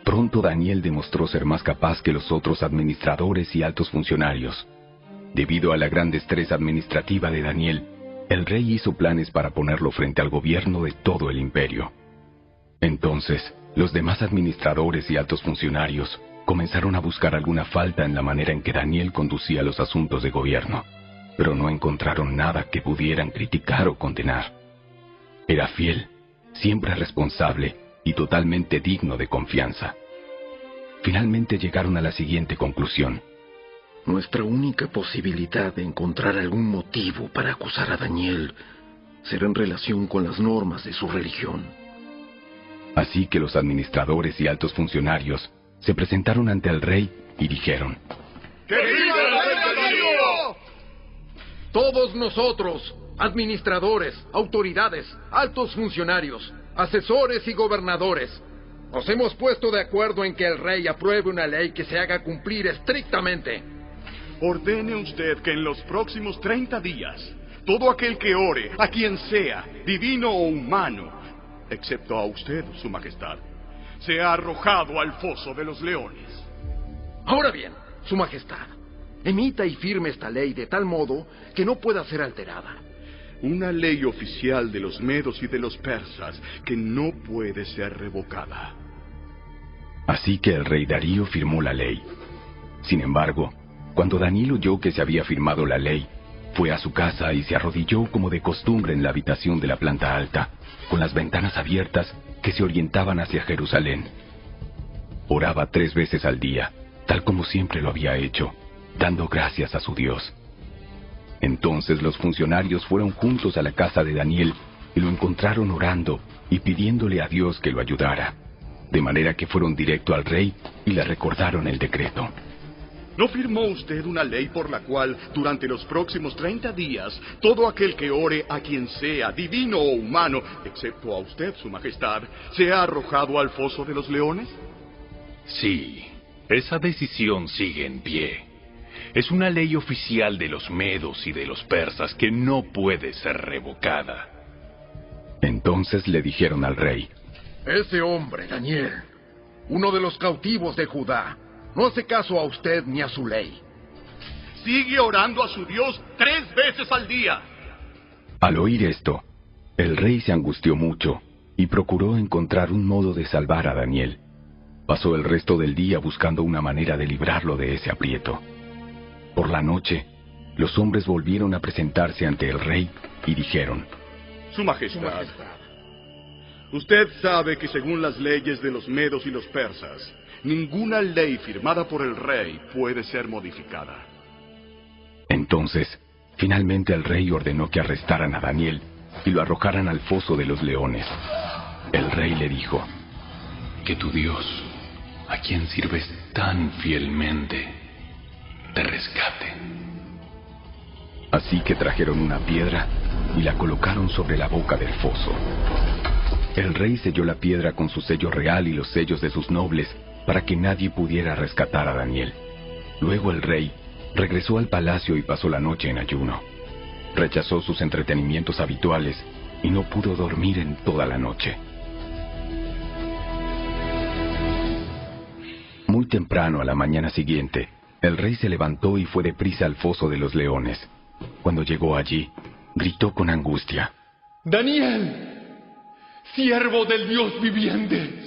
Pronto Daniel demostró ser más capaz que los otros administradores y altos funcionarios. Debido a la gran destreza administrativa de Daniel, el rey hizo planes para ponerlo frente al gobierno de todo el imperio. Entonces, los demás administradores y altos funcionarios comenzaron a buscar alguna falta en la manera en que Daniel conducía los asuntos de gobierno, pero no encontraron nada que pudieran criticar o condenar. Era fiel, siempre responsable y totalmente digno de confianza. Finalmente llegaron a la siguiente conclusión. Nuestra única posibilidad de encontrar algún motivo para acusar a Daniel será en relación con las normas de su religión. Así que los administradores y altos funcionarios se presentaron ante el rey y dijeron: ¡Que viva el rey Darío! Todos nosotros, administradores, autoridades, altos funcionarios, asesores y gobernadores, nos hemos puesto de acuerdo en que el rey apruebe una ley que se haga cumplir estrictamente. Ordene usted que en los próximos 30 días, todo aquel que ore, a quien sea, divino o humano, excepto a usted, su majestad, sea arrojado al foso de los leones. Ahora bien, su majestad, emita y firme esta ley de tal modo que no pueda ser alterada. Una ley oficial de los medos y de los persas que no puede ser revocada. Así que el rey Darío firmó la ley. Sin embargo, cuando Daniel oyó que se había firmado la ley, fue a su casa y se arrodilló como de costumbre en la habitación de la planta alta, con las ventanas abiertas que se orientaban hacia Jerusalén. Oraba 3 veces al día, tal como siempre lo había hecho, dando gracias a su Dios. Entonces los funcionarios fueron juntos a la casa de Daniel y lo encontraron orando y pidiéndole a Dios que lo ayudara, de manera que fueron directo al rey y le recordaron el decreto. ¿No firmó usted una ley por la cual, durante los próximos 30 días, todo aquel que ore a quien sea, divino o humano, excepto a usted, su majestad, sea arrojado al foso de los leones? Sí, esa decisión sigue en pie. Es una ley oficial de los medos y de los persas que no puede ser revocada. Entonces le dijeron al rey: Ese hombre, Daniel, uno de los cautivos de Judá, no hace caso a usted ni a su ley. Sigue orando a su Dios 3 veces al día. Al oír esto, el rey se angustió mucho y procuró encontrar un modo de salvar a Daniel. Pasó el resto del día buscando una manera de librarlo de ese aprieto. Por la noche, los hombres volvieron a presentarse ante el rey y dijeron: Su majestad, usted sabe que según las leyes de los medos y los persas, ninguna ley firmada por el rey puede ser modificada. Entonces, finalmente el rey ordenó que arrestaran a Daniel y lo arrojaran al foso de los leones. El rey le dijo: Que tu Dios, a quien sirves tan fielmente, te rescate. Así que trajeron una piedra y la colocaron sobre la boca del foso. El rey selló la piedra con su sello real y los sellos de sus nobles para que nadie pudiera rescatar a Daniel. Luego el rey regresó al palacio y pasó la noche en ayuno. Rechazó sus entretenimientos habituales y no pudo dormir en toda la noche. Muy temprano a la mañana siguiente, el rey se levantó y fue deprisa al foso de los leones. Cuando llegó allí, gritó con angustia: ¡Daniel! ¡Siervo del Dios viviente!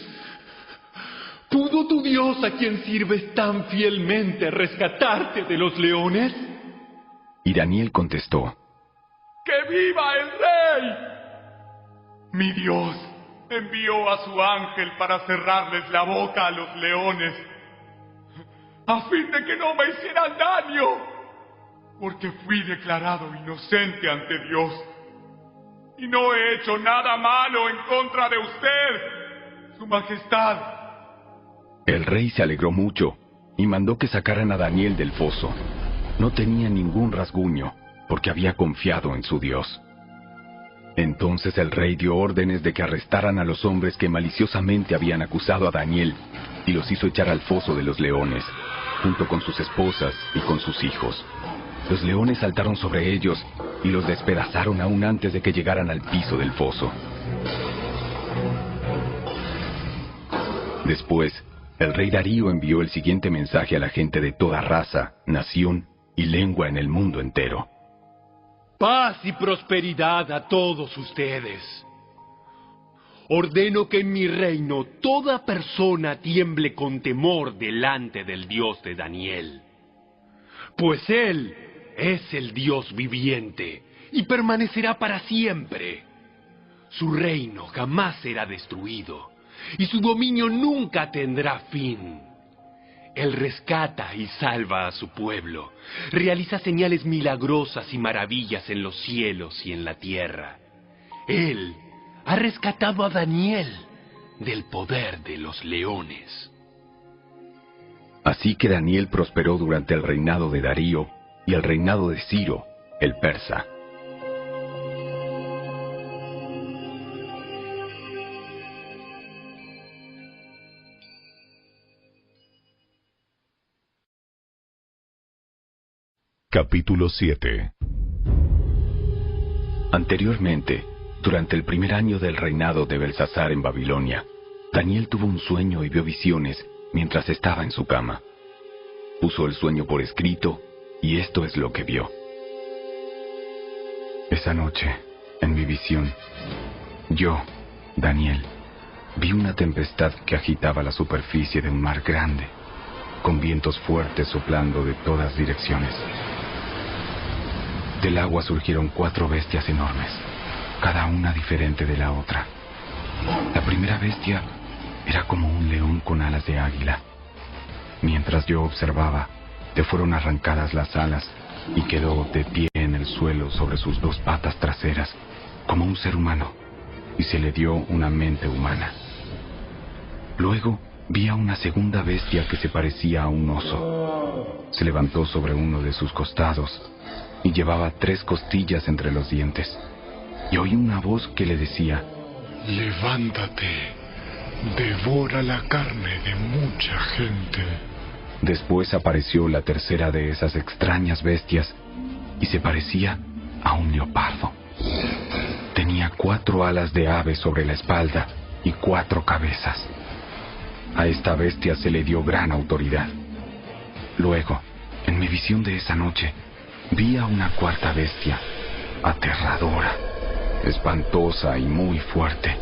¿Pudo tu Dios, a quien sirves tan fielmente, rescatarte de los leones? Y Daniel contestó: ¡Que viva el rey! Mi Dios envió a su ángel para cerrarles la boca a los leones, a fin de que no me hicieran daño, porque fui declarado inocente ante Dios, y no he hecho nada malo en contra de usted, su majestad. El rey se alegró mucho y mandó que sacaran a Daniel del foso. No tenía ningún rasguño, porque había confiado en su Dios. Entonces el rey dio órdenes de que arrestaran a los hombres que maliciosamente habían acusado a Daniel y los hizo echar al foso de los leones, junto con sus esposas y con sus hijos. Los leones saltaron sobre ellos y los despedazaron aún antes de que llegaran al piso del foso. Después, el rey Darío envió el siguiente mensaje a la gente de toda raza, nación y lengua en el mundo entero. Paz y prosperidad a todos ustedes. Ordeno que en mi reino toda persona tiemble con temor delante del Dios de Daniel. Pues Él es el Dios viviente y permanecerá para siempre. Su reino jamás será destruido y su dominio nunca tendrá fin. Él rescata y salva a su pueblo, realiza señales milagrosas y maravillas en los cielos y en la tierra. Él ha rescatado a Daniel del poder de los leones. Así que Daniel prosperó durante el reinado de Darío y el reinado de Ciro, el persa. Capítulo 7. Anteriormente, durante el primer año del reinado de Belsasar en Babilonia, Daniel tuvo un sueño y vio visiones mientras estaba en su cama. Puso el sueño por escrito y esto es lo que vio. Esa noche, en mi visión, yo, Daniel, vi una tempestad que agitaba la superficie de un mar grande, con vientos fuertes soplando de todas direcciones. Del agua surgieron 4 bestias enormes, cada una diferente de la otra. La primera bestia era como un león con alas de águila. Mientras yo observaba, le fueron arrancadas las alas y quedó de pie en el suelo sobre sus 2 patas traseras, como un ser humano, y se le dio una mente humana. Luego vi a una segunda bestia que se parecía a un oso. Se levantó sobre uno de sus costados y llevaba 3 costillas entre los dientes. Y oí una voz que le decía: levántate, devora la carne de mucha gente. Después apareció la tercera de esas extrañas bestias y se parecía a un leopardo. Tenía 4 alas de ave sobre la espalda y 4 cabezas. A esta bestia se le dio gran autoridad. Luego, en mi visión de esa noche, vi a una 4ª bestia, aterradora, espantosa y muy fuerte.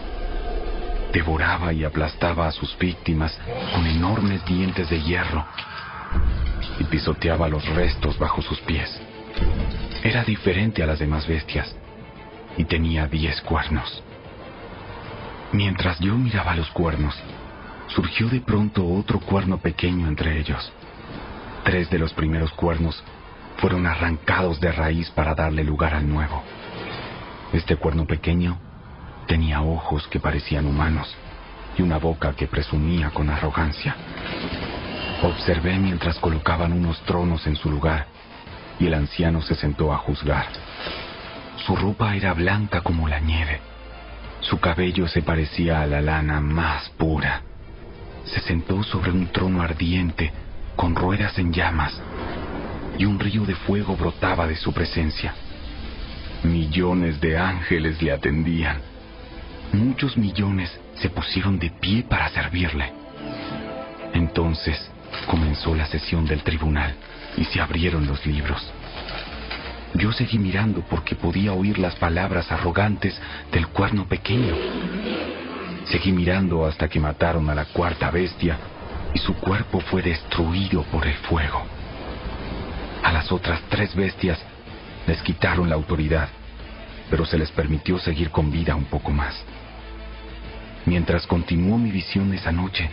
Devoraba y aplastaba a sus víctimas con enormes dientes de hierro y pisoteaba los restos bajo sus pies. Era diferente a las demás bestias y tenía 10 cuernos. Mientras yo miraba los cuernos, surgió de pronto otro cuerno pequeño entre ellos. 3 de los primeros cuernos fueron arrancados de raíz para darle lugar al nuevo. Este cuerno pequeño tenía ojos que parecían humanos y una boca que presumía con arrogancia. Observé mientras colocaban unos tronos en su lugar y el anciano se sentó a juzgar. Su ropa era blanca como la nieve. Su cabello se parecía a la lana más pura. Se sentó sobre un trono ardiente con ruedas en llamas y un río de fuego brotaba de su presencia. Millones de ángeles le atendían. Muchos millones se pusieron de pie para servirle. Entonces comenzó la sesión del tribunal y se abrieron los libros. Yo seguí mirando porque podía oír las palabras arrogantes del cuerno pequeño. Seguí mirando hasta que mataron a la 4ª bestia y su cuerpo fue destruido por el fuego. A las otras 3 bestias les quitaron la autoridad, pero se les permitió seguir con vida un poco más. Mientras continuó mi visión esa noche,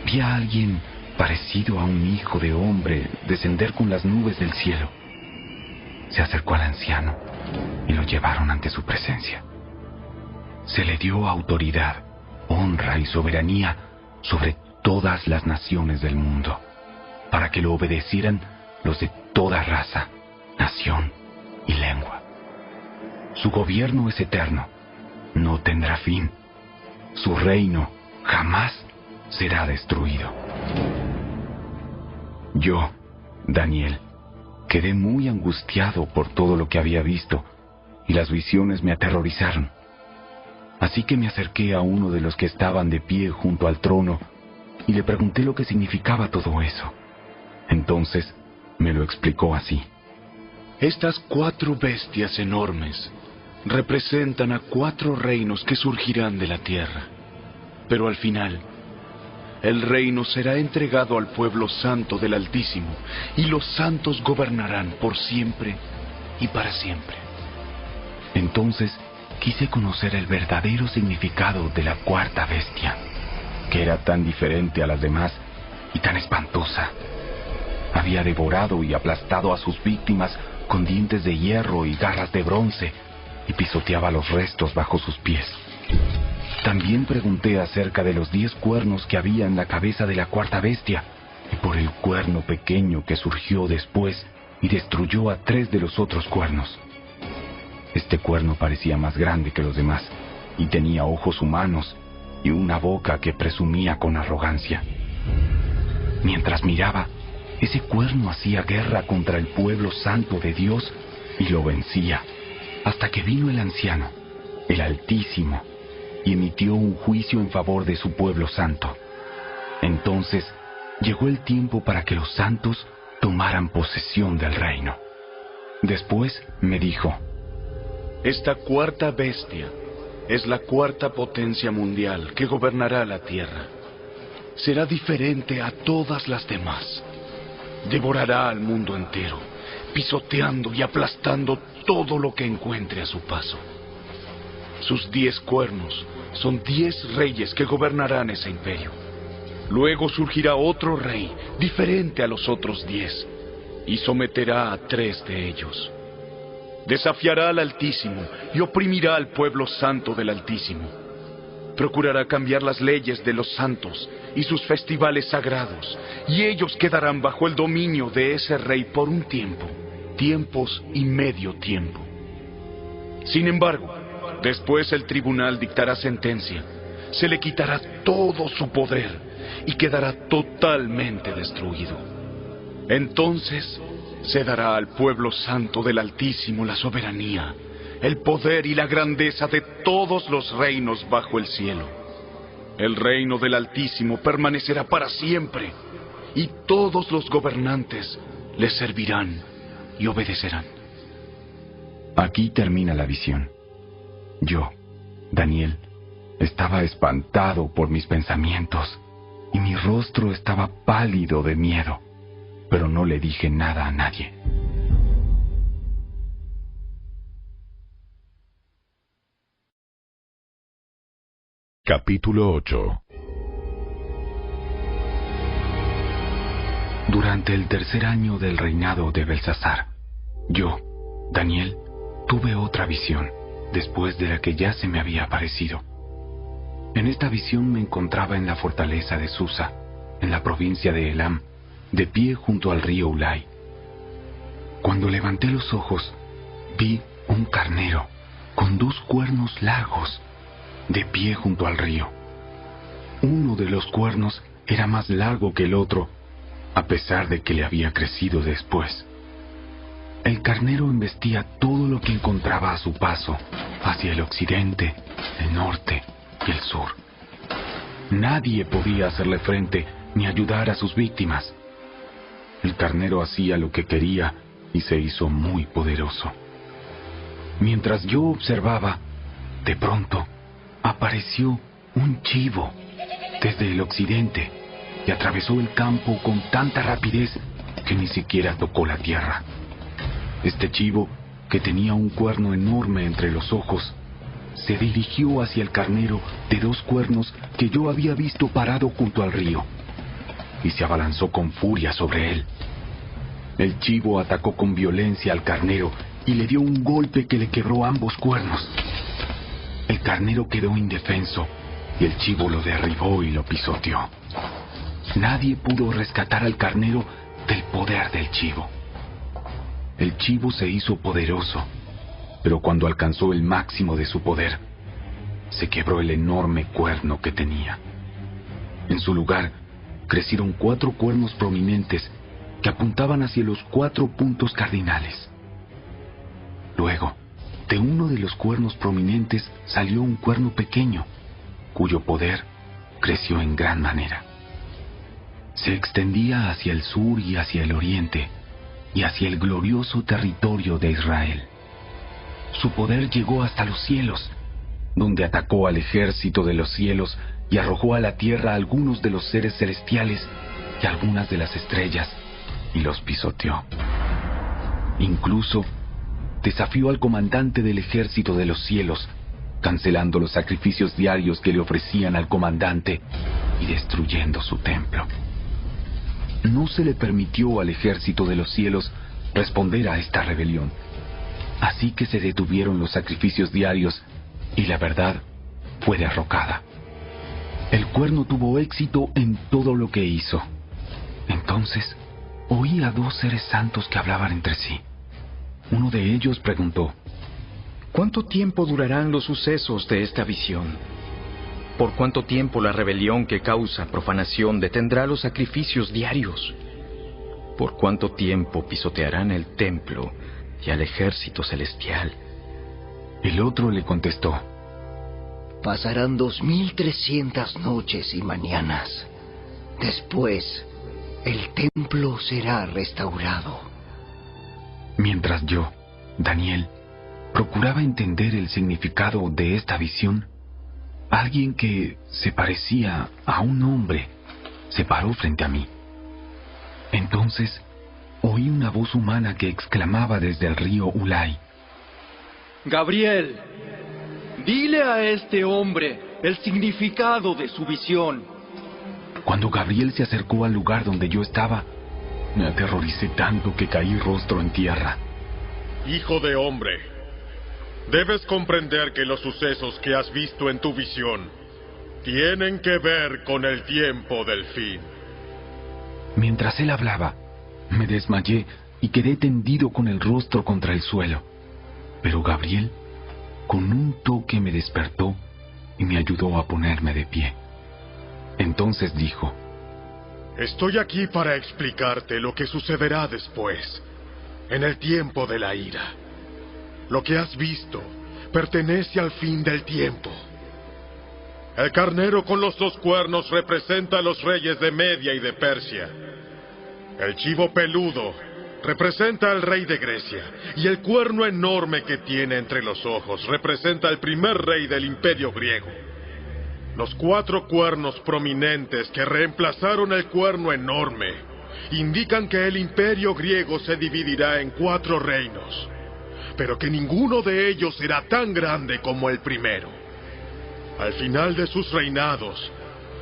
vi a alguien parecido a un hijo de hombre descender con las nubes del cielo. Se acercó al anciano y lo llevaron ante su presencia. Se le dio autoridad, honra y soberanía sobre todas las naciones del mundo, para que lo obedecieran los de toda raza, nación y lengua. Su gobierno es eterno no tendrá fin. Su reino jamás será destruido. Yo, Daniel, quedé muy angustiado por todo lo que había visto, y las visiones me aterrorizaron. Así que me acerqué a uno de los que estaban de pie junto al trono y le pregunté lo que significaba todo eso. Entonces me lo explicó así. Estas 4 bestias enormes representan a 4 reinos que surgirán de la tierra. Pero al final, el reino será entregado al pueblo santo del Altísimo, y los santos gobernarán por siempre y para siempre. Entonces quise conocer el verdadero significado de la 4ª bestia, que era tan diferente a las demás y tan espantosa. Había devorado y aplastado a sus víctimas con dientes de hierro y garras de bronce, y pisoteaba los restos bajo sus pies. También pregunté acerca de los 10 cuernos que había en la cabeza de la 4ª bestia, y por el cuerno pequeño que surgió después y destruyó a 3 de los otros cuernos. Este cuerno parecía más grande que los demás, y tenía ojos humanos y una boca que presumía con arrogancia. Mientras miraba, ese cuerno hacía guerra contra el pueblo santo de Dios y lo vencía, hasta que vino el anciano, el Altísimo, y emitió un juicio en favor de su pueblo santo. Entonces llegó el tiempo para que los santos tomaran posesión del reino. Después me dijo: Esta 4ª bestia es la 4ª potencia mundial que gobernará la tierra. Será diferente a todas las demás. Devorará al mundo entero, pisoteando y aplastando todo lo que encuentre a su paso. Sus 10 cuernos son 10 reyes que gobernarán ese imperio. Luego surgirá otro rey, diferente a los otros 10, y someterá a 3 de ellos. Desafiará al Altísimo y oprimirá al pueblo santo del Altísimo. Procurará cambiar las leyes de los santos y sus festivales sagrados, y ellos quedarán bajo el dominio de ese rey por un tiempo, tiempos y medio tiempo. Sin embargo, después el tribunal dictará sentencia, se le quitará todo su poder y quedará totalmente destruido. Entonces se dará al pueblo santo del Altísimo la soberanía, el poder y la grandeza de todos los reinos bajo el cielo. El reino del Altísimo permanecerá para siempre, y todos los gobernantes le servirán y obedecerán. Aquí termina la visión. Yo, Daniel, estaba espantado por mis pensamientos, y mi rostro estaba pálido de miedo, pero no le dije nada a nadie. Capítulo 8. Durante el 3er año del reinado de Belsasar, yo, Daniel, tuve otra visión, después de la que ya se me había aparecido. En esta visión me encontraba en la fortaleza de Susa, en la provincia de Elam, de pie junto al río Ulai. Cuando levanté los ojos, vi un carnero con 2 cuernos largos, de pie junto al río. Uno de los cuernos era más largo que el otro, a pesar de que le había crecido después. El carnero embestía todo lo que encontraba a su paso, hacia el occidente, el norte y el sur. Nadie podía hacerle frente ni ayudar a sus víctimas. El carnero hacía lo que quería y se hizo muy poderoso. Mientras yo observaba, de pronto apareció un chivo desde el occidente y atravesó el campo con tanta rapidez que ni siquiera tocó la tierra. Este chivo, que tenía un cuerno enorme entre los ojos, se dirigió hacia el carnero de 2 cuernos que yo había visto parado junto al río, y se abalanzó con furia sobre él. El chivo atacó con violencia al carnero y le dio un golpe que le quebró ambos cuernos. El carnero quedó indefenso y el chivo lo derribó y lo pisoteó. Nadie pudo rescatar al carnero del poder del chivo. El chivo se hizo poderoso, pero cuando alcanzó el máximo de su poder, se quebró el enorme cuerno que tenía. En su lugar, crecieron 4 cuernos prominentes que apuntaban hacia los 4 puntos cardinales. Luego, de uno de los cuernos prominentes salió un cuerno pequeño, cuyo poder creció en gran manera. Se extendía hacia el sur y hacia el oriente, y hacia el glorioso territorio de Israel. Su poder llegó hasta los cielos, donde atacó al ejército de los cielos y arrojó a la tierra a algunos de los seres celestiales y algunas de las estrellas, y los pisoteó. Incluso desafió al comandante del ejército de los cielos, cancelando los sacrificios diarios que le ofrecían al comandante y destruyendo su templo. No se le permitió al ejército de los cielos responder a esta rebelión, así que se detuvieron los sacrificios diarios y la verdad fue derrocada. El cuerno tuvo éxito en todo lo que hizo. Entonces oí a 2 seres santos que hablaban entre sí. Uno de ellos preguntó: ¿cuánto tiempo durarán los sucesos de esta visión? ¿Por cuánto tiempo la rebelión que causa profanación detendrá los sacrificios diarios? ¿Por cuánto tiempo pisotearán el templo y al ejército celestial? El otro le contestó: pasarán 2300 noches y mañanas. Después, el templo será restaurado. Mientras yo, Daniel, procuraba entender el significado de esta visión, alguien que se parecía a un hombre se paró frente a mí. Entonces, oí una voz humana que exclamaba desde el río Ulai: Gabriel, dile a este hombre el significado de su visión. Cuando Gabriel se acercó al lugar donde yo estaba, me aterroricé tanto que caí rostro en tierra. Hijo de hombre, debes comprender que los sucesos que has visto en tu visión tienen que ver con el tiempo del fin. Mientras él hablaba, me desmayé y quedé tendido con el rostro contra el suelo. Pero Gabriel, con un toque, me despertó y me ayudó a ponerme de pie. Entonces dijo: estoy aquí para explicarte lo que sucederá después, en el tiempo de la ira. Lo que has visto pertenece al fin del tiempo. El carnero con los 2 cuernos representa a los reyes de Media y de Persia. El chivo peludo representa al rey de Grecia, y el cuerno enorme que tiene entre los ojos representa al primer rey del imperio griego. Los 4 cuernos prominentes que reemplazaron el cuerno enorme indican que el imperio griego se dividirá en 4 reinos, pero que ninguno de ellos será tan grande como el primero. Al final de sus reinados,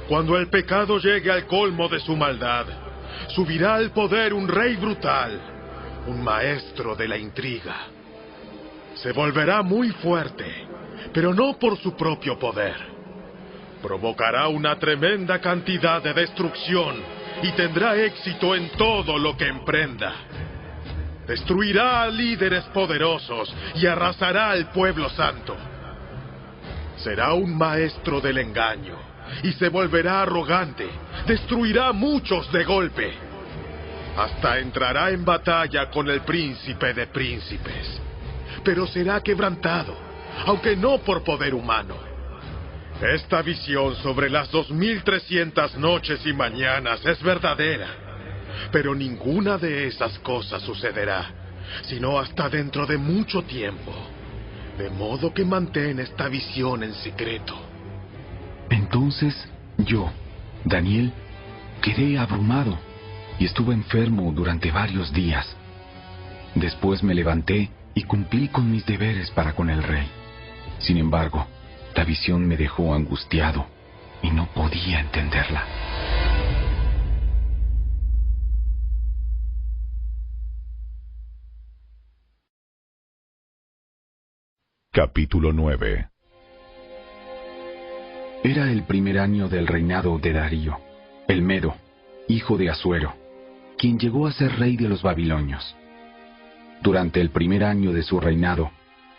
cuando el pecado llegue al colmo de su maldad, subirá al poder un rey brutal, un maestro de la intriga. Se volverá muy fuerte, pero no por su propio poder. Provocará una tremenda cantidad de destrucción y tendrá éxito en todo lo que emprenda. Destruirá a líderes poderosos y arrasará al pueblo santo. Será un maestro del engaño y se volverá arrogante. Destruirá a muchos de golpe. Hasta entrará en batalla con el príncipe de príncipes. Pero será quebrantado, aunque no por poder humano. Esta visión sobre las 2300 noches y mañanas es verdadera, pero ninguna de esas cosas sucederá, sino hasta dentro de mucho tiempo. De modo que mantén esta visión en secreto. Entonces yo, Daniel, quedé abrumado y estuve enfermo durante varios días. Después me levanté y cumplí con mis deberes para con el rey. Sin embargo, la visión me dejó angustiado y no podía entenderla. Capítulo 9. Era el primer año del reinado de Darío, el Medo, hijo de Asuero, quien llegó a ser rey de los babilonios. Durante el primer año de su reinado,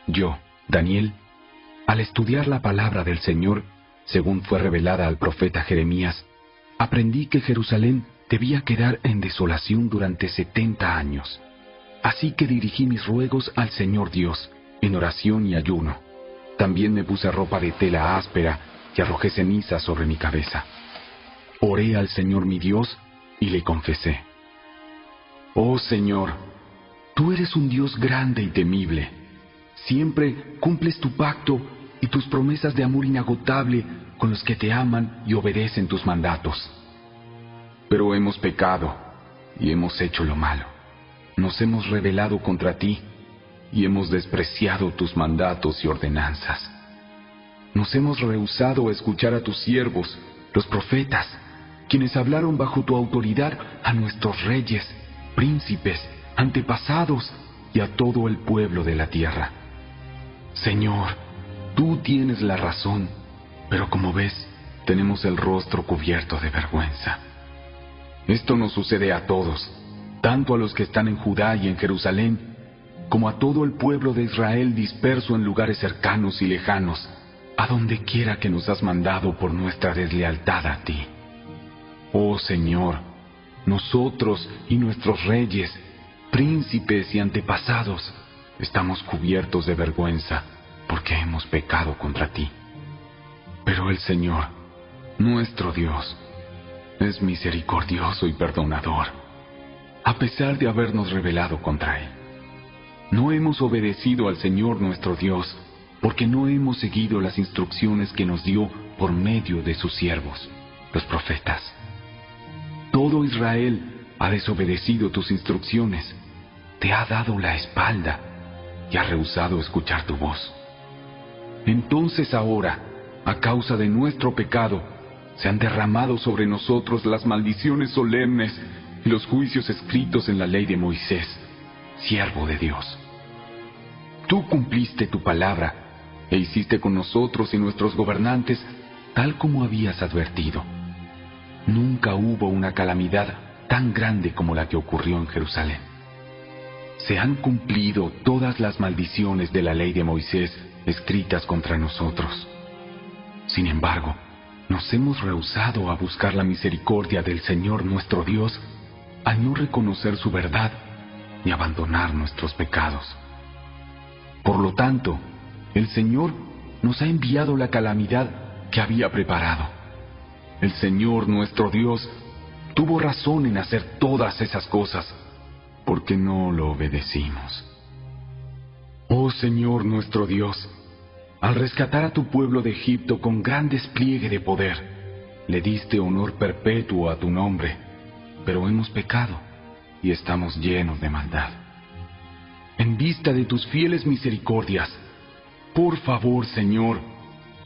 yo, Daniel, Al estudiar la palabra del Señor, según fue revelada al profeta Jeremías, aprendí que Jerusalén debía quedar en desolación durante 70 años. Así que dirigí mis ruegos al Señor Dios, en oración y ayuno. También me puse ropa de tela áspera y arrojé ceniza sobre mi cabeza. Oré al Señor mi Dios y le confesé: Oh Señor, tú eres un Dios grande y temible. Siempre cumples tu pacto y tus promesas de amor inagotable con los que te aman y obedecen tus mandatos. Pero hemos pecado y hemos hecho lo malo. Nos hemos rebelado contra ti y hemos despreciado tus mandatos y ordenanzas. Nos hemos rehusado a escuchar a tus siervos, los profetas, quienes hablaron bajo tu autoridad a nuestros reyes, príncipes, antepasados y a todo el pueblo de la tierra. Señor, tú tienes la razón, pero como ves, tenemos el rostro cubierto de vergüenza. Esto nos sucede a todos, tanto a los que están en Judá y en Jerusalén, como a todo el pueblo de Israel disperso en lugares cercanos y lejanos, a donde quiera que nos has mandado por nuestra deslealtad a ti. Oh Señor, nosotros y nuestros reyes, príncipes y antepasados, estamos cubiertos de vergüenza porque hemos pecado contra ti. Pero el Señor, nuestro Dios, es misericordioso y perdonador, a pesar de habernos rebelado contra Él. No hemos obedecido al Señor nuestro Dios, porque no hemos seguido las instrucciones que nos dio por medio de sus siervos, los profetas. Todo Israel ha desobedecido tus instrucciones, te ha dado la espalda y ha rehusado escuchar tu voz. Entonces ahora, a causa de nuestro pecado, se han derramado sobre nosotros las maldiciones solemnes y los juicios escritos en la ley de Moisés, siervo de Dios. Tú cumpliste tu palabra e hiciste con nosotros y nuestros gobernantes tal como habías advertido. Nunca hubo una calamidad tan grande como la que ocurrió en Jerusalén. Se han cumplido todas las maldiciones de la ley de Moisés escritas contra nosotros. Sin embargo, nos hemos rehusado a buscar la misericordia del Señor nuestro Dios al no reconocer su verdad ni abandonar nuestros pecados. Por lo tanto, el Señor nos ha enviado la calamidad que había preparado. El Señor nuestro Dios tuvo razón en hacer todas esas cosas, porque no lo obedecimos. Oh Señor nuestro Dios, al rescatar a tu pueblo de Egipto con gran despliegue de poder, le diste honor perpetuo a tu nombre, pero hemos pecado y estamos llenos de maldad. En vista de tus fieles misericordias, por favor, Señor,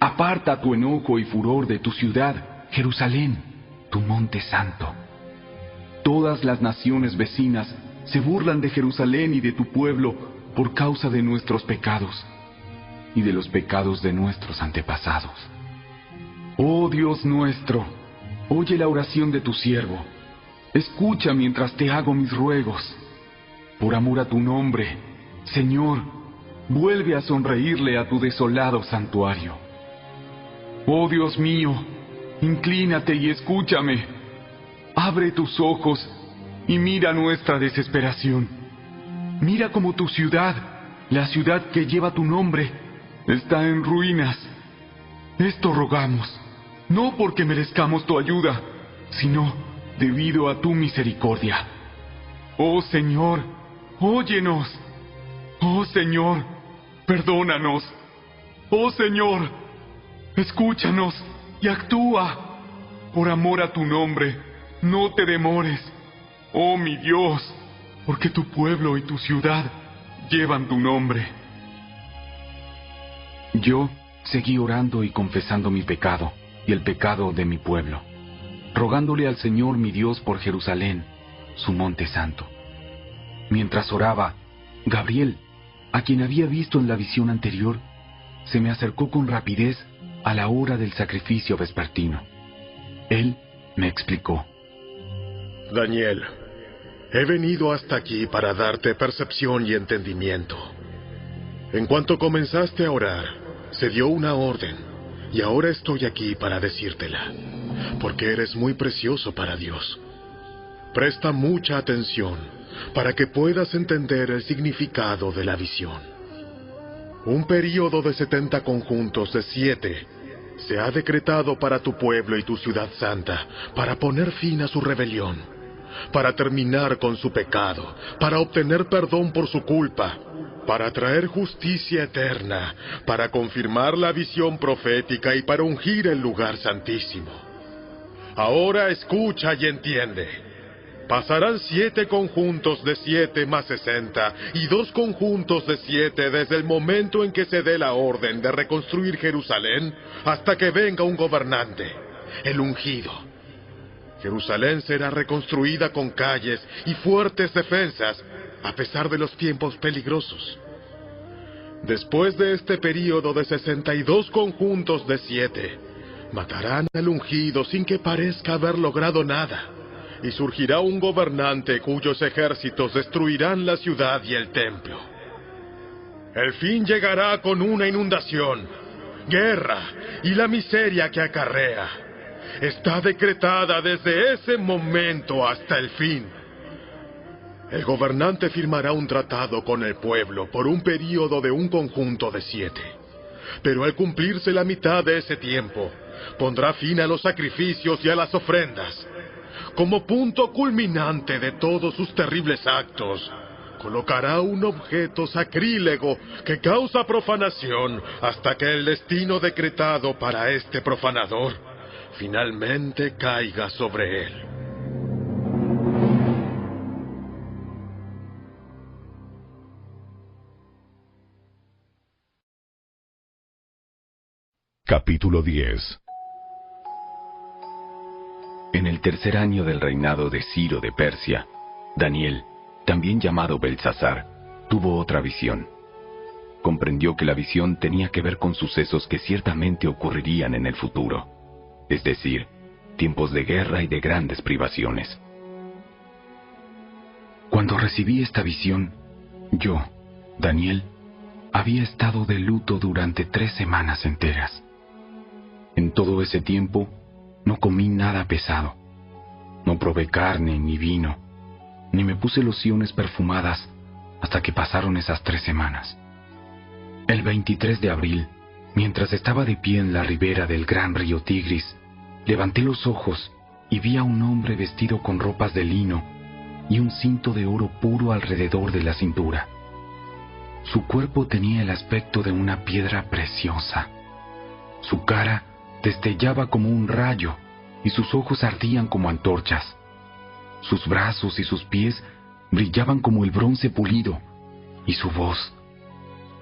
aparta tu enojo y furor de tu ciudad, Jerusalén, tu monte santo. Todas las naciones vecinas se burlan de Jerusalén y de tu pueblo por causa de nuestros pecados y de los pecados de nuestros antepasados. Oh Dios nuestro, oye la oración de tu siervo. Escucha mientras te hago mis ruegos. Por amor a tu nombre, Señor, vuelve a sonreírle a tu desolado santuario. Oh Dios mío, inclínate y escúchame. Abre tus ojos y mira nuestra desesperación. Mira cómo tu ciudad, la ciudad que lleva tu nombre, está en ruinas. Esto rogamos, no porque merezcamos tu ayuda, sino debido a tu misericordia. Oh Señor, óyenos. Oh Señor, perdónanos. Oh Señor, escúchanos y actúa. Por amor a tu nombre, no te demores. Oh mi Dios, porque tu pueblo y tu ciudad llevan tu nombre. Yo seguí orando y confesando mi pecado y el pecado de mi pueblo, rogándole al Señor mi Dios por Jerusalén, su monte santo. Mientras oraba, Gabriel, a quien había visto en la visión anterior, se me acercó con rapidez a la hora del sacrificio vespertino. Él me explicó: Daniel, he venido hasta aquí para darte percepción y entendimiento. En cuanto comenzaste a orar, Se dio una orden, y ahora estoy aquí para decírtela, porque eres muy precioso para Dios. Presta mucha atención para que puedas entender el significado de la visión. Un período de 70 conjuntos de 7 se ha decretado para tu pueblo y tu ciudad santa, para poner fin a su rebelión, para terminar con su pecado, para obtener perdón por su culpa, para traer justicia eterna, para confirmar la visión profética y para ungir el lugar santísimo. Ahora escucha y entiende. Pasarán 7 conjuntos de 7 más 60 y 2 conjuntos de 7 desde el momento en que se dé la orden de reconstruir Jerusalén hasta que venga un gobernante, el ungido. Jerusalén será reconstruida con calles y fuertes defensas a pesar de los tiempos peligrosos. Después de este período de 62 conjuntos de 7, matarán al ungido sin que parezca haber logrado nada. Y surgirá un gobernante cuyos ejércitos destruirán la ciudad y el templo. El fin llegará con una inundación, guerra y la miseria que acarrea. Está decretada desde ese momento hasta el fin. El gobernante firmará un tratado con el pueblo por un período de un conjunto de 7. Pero al cumplirse la mitad de ese tiempo, pondrá fin a los sacrificios y a las ofrendas. Como punto culminante de todos sus terribles actos, colocará un objeto sacrílego que causa profanación hasta que el destino decretado para este profanador finalmente caiga sobre él. Capítulo 10. En el 3er año del reinado de Ciro de Persia, Daniel, también llamado Belsasar, tuvo otra visión. Comprendió que la visión tenía que ver con sucesos que ciertamente ocurrirían en el futuro, es decir, tiempos de guerra y de grandes privaciones. Cuando recibí esta visión, yo, Daniel, había estado de luto durante 3 semanas enteras. En todo ese tiempo, no comí nada pesado, no probé carne ni vino, ni me puse lociones perfumadas hasta que pasaron esas 3 semanas. El 23 de abril, mientras estaba de pie en la ribera del gran río Tigris, levanté los ojos y vi a un hombre vestido con ropas de lino y un cinto de oro puro alrededor de la cintura. Su cuerpo tenía el aspecto de una piedra preciosa. Su cara destellaba como un rayo y sus ojos ardían como antorchas. Sus brazos y sus pies brillaban como el bronce pulido y su voz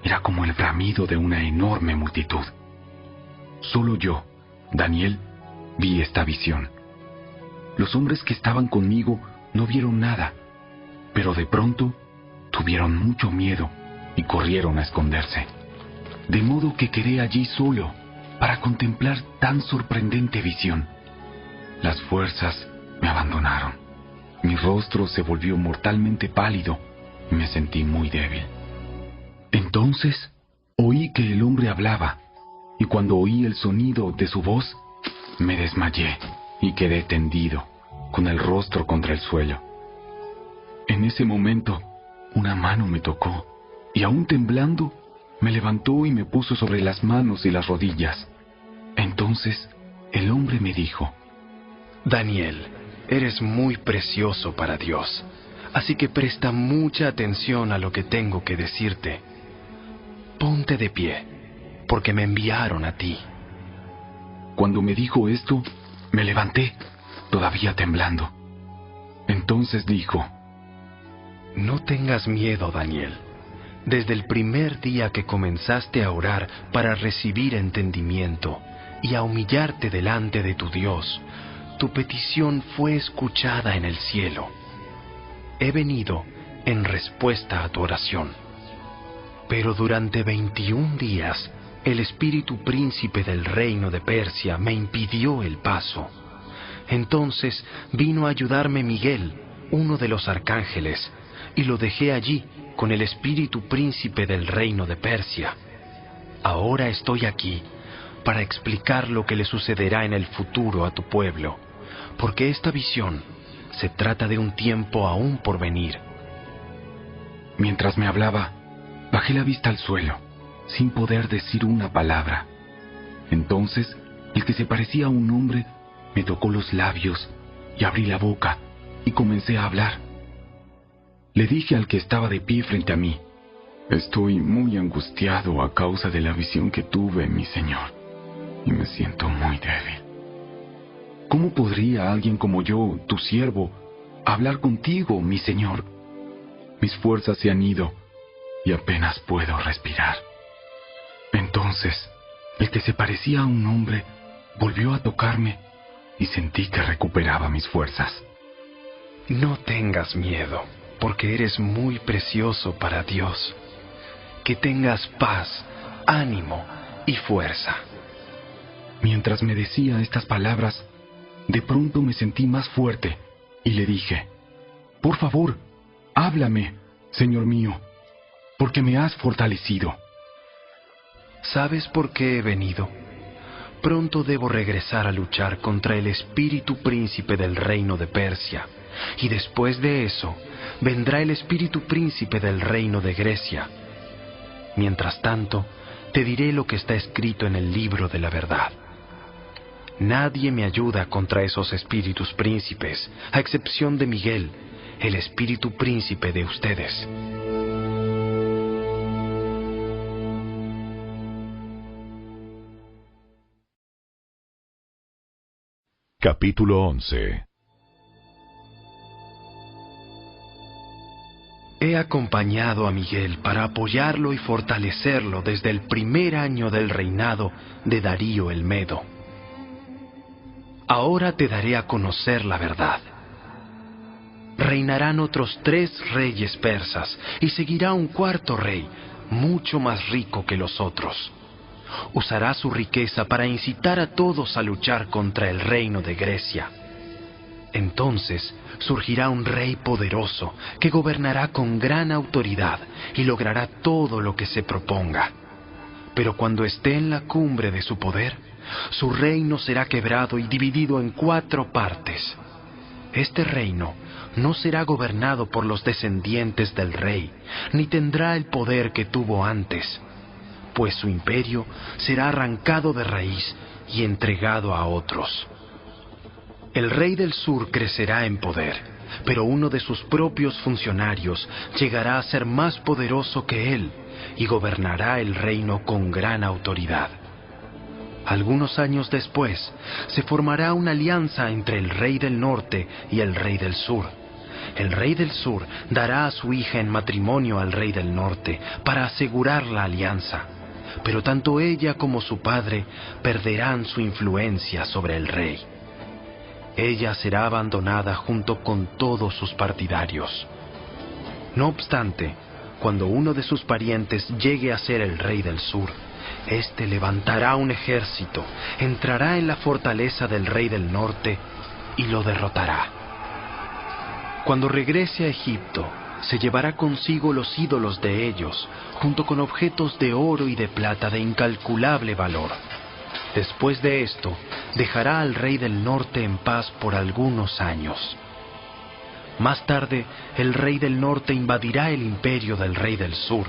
era como el bramido de una enorme multitud. Solo yo, Daniel, vi esta visión. Los hombres que estaban conmigo no vieron nada, pero de pronto tuvieron mucho miedo y corrieron a esconderse. De modo que quedé allí solo para contemplar tan sorprendente visión. Las fuerzas me abandonaron. Mi rostro se volvió mortalmente pálido y me sentí muy débil. Entonces oí que el hombre hablaba, y cuando oí el sonido de su voz, me desmayé y quedé tendido, con el rostro contra el suelo. En ese momento, una mano me tocó, y aún temblando, me levantó y me puso sobre las manos y las rodillas. Entonces, el hombre me dijo: Daniel, eres muy precioso para Dios, así que presta mucha atención a lo que tengo que decirte. Ponte de pie, porque me enviaron a ti. Cuando me dijo esto, me levanté, todavía temblando. Entonces dijo: No tengas miedo, Daniel. Desde el primer día que comenzaste a orar para recibir entendimiento y a humillarte delante de tu Dios, tu petición fue escuchada en el cielo. He venido en respuesta a tu oración. Pero durante 21 días, el espíritu príncipe del reino de Persia me impidió el paso. Entonces vino a ayudarme Miguel, uno de los arcángeles, y lo dejé allí con el espíritu príncipe del reino de Persia. Ahora estoy aquí para explicar lo que le sucederá en el futuro a tu pueblo, porque esta visión se trata de un tiempo aún por venir. Mientras me hablaba, bajé la vista al suelo, sin poder decir una palabra. Entonces, el que se parecía a un hombre me tocó los labios y abrí la boca y comencé a hablar. Le dije al que estaba de pie frente a mí: estoy muy angustiado a causa de la visión que tuve, mi Señor, y me siento muy débil. ¿Cómo podría alguien como yo, tu siervo, hablar contigo, mi Señor? Mis fuerzas se han ido y apenas puedo respirar. Entonces, el que se parecía a un hombre volvió a tocarme y sentí que recuperaba mis fuerzas. No tengas miedo, porque eres muy precioso para Dios. Que tengas paz, ánimo y fuerza. Mientras me decía estas palabras, de pronto me sentí más fuerte y le dije: por favor, háblame, Señor mío, porque me has fortalecido. ¿Sabes por qué he venido? Pronto debo regresar a luchar contra el espíritu príncipe del reino de Persia, y después de eso vendrá el espíritu príncipe del reino de Grecia. Mientras tanto, te diré lo que está escrito en el libro de la verdad. Nadie me ayuda contra esos espíritus príncipes, a excepción de Miguel, el espíritu príncipe de ustedes. Capítulo 11. He acompañado a Miguel para apoyarlo y fortalecerlo desde el primer año del reinado de Darío el Medo. Ahora te daré a conocer la verdad. Reinarán otros 3 reyes persas y seguirá un 4º rey, mucho más rico que los otros. Usará su riqueza para incitar a todos a luchar contra el reino de Grecia. Entonces surgirá un rey poderoso que gobernará con gran autoridad y logrará todo lo que se proponga. Pero cuando esté en la cumbre de su poder, su reino será quebrado y dividido en 4 partes. Este reino no será gobernado por los descendientes del rey, ni tendrá el poder que tuvo antes, pues su imperio será arrancado de raíz y entregado a otros. El rey del sur crecerá en poder, pero uno de sus propios funcionarios llegará a ser más poderoso que él y gobernará el reino con gran autoridad. Algunos años después, se formará una alianza entre el rey del norte y el rey del sur. El rey del sur dará a su hija en matrimonio al rey del norte para asegurar la alianza, pero tanto ella como su padre perderán su influencia sobre el rey. Ella será abandonada junto con todos sus partidarios. No obstante, cuando uno de sus parientes llegue a ser el rey del sur, éste levantará un ejército, entrará en la fortaleza del rey del norte y lo derrotará. Cuando regrese a Egipto, se llevará consigo los ídolos de ellos, junto con objetos de oro y de plata de incalculable valor. Después de esto, dejará al rey del norte en paz por algunos años. Más tarde, el rey del norte invadirá el imperio del rey del sur,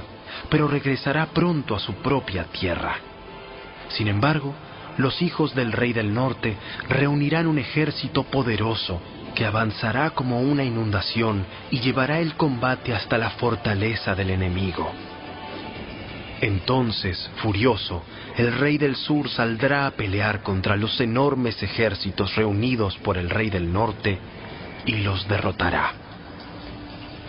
pero regresará pronto a su propia tierra. Sin embargo, los hijos del rey del norte reunirán un ejército poderoso que avanzará como una inundación y llevará el combate hasta la fortaleza del enemigo. Entonces, furioso, el rey del sur saldrá a pelear contra los enormes ejércitos reunidos por el rey del norte y los derrotará.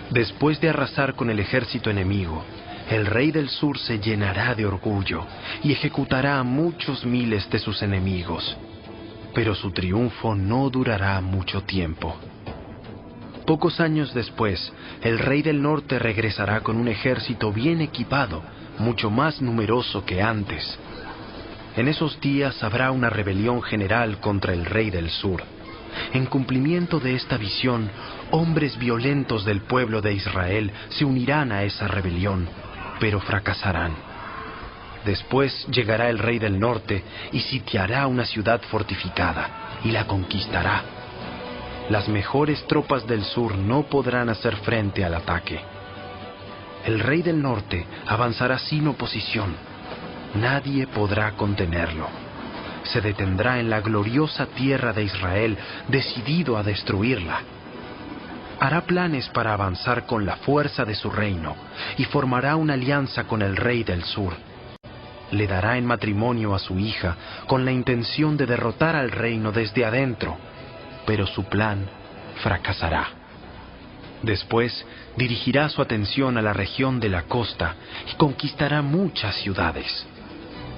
Después de arrasar con el ejército enemigo, el rey del sur se llenará de orgullo y ejecutará a muchos miles de sus enemigos. Pero su triunfo no durará mucho tiempo. Pocos años después, el rey del norte regresará con un ejército bien equipado, mucho más numeroso que antes. En esos días habrá una rebelión general contra el rey del sur. En cumplimiento de esta visión, hombres violentos del pueblo de Israel se unirán a esa rebelión, pero fracasarán. Después llegará el rey del norte y sitiará una ciudad fortificada y la conquistará. Las mejores tropas del sur no podrán hacer frente al ataque. El rey del norte avanzará sin oposición. Nadie podrá contenerlo. Se detendrá en la gloriosa tierra de Israel, decidido a destruirla. Hará planes para avanzar con la fuerza de su reino y formará una alianza con el rey del sur. Le dará en matrimonio a su hija con la intención de derrotar al reino desde adentro, pero su plan fracasará. Después dirigirá su atención a la región de la costa y conquistará muchas ciudades.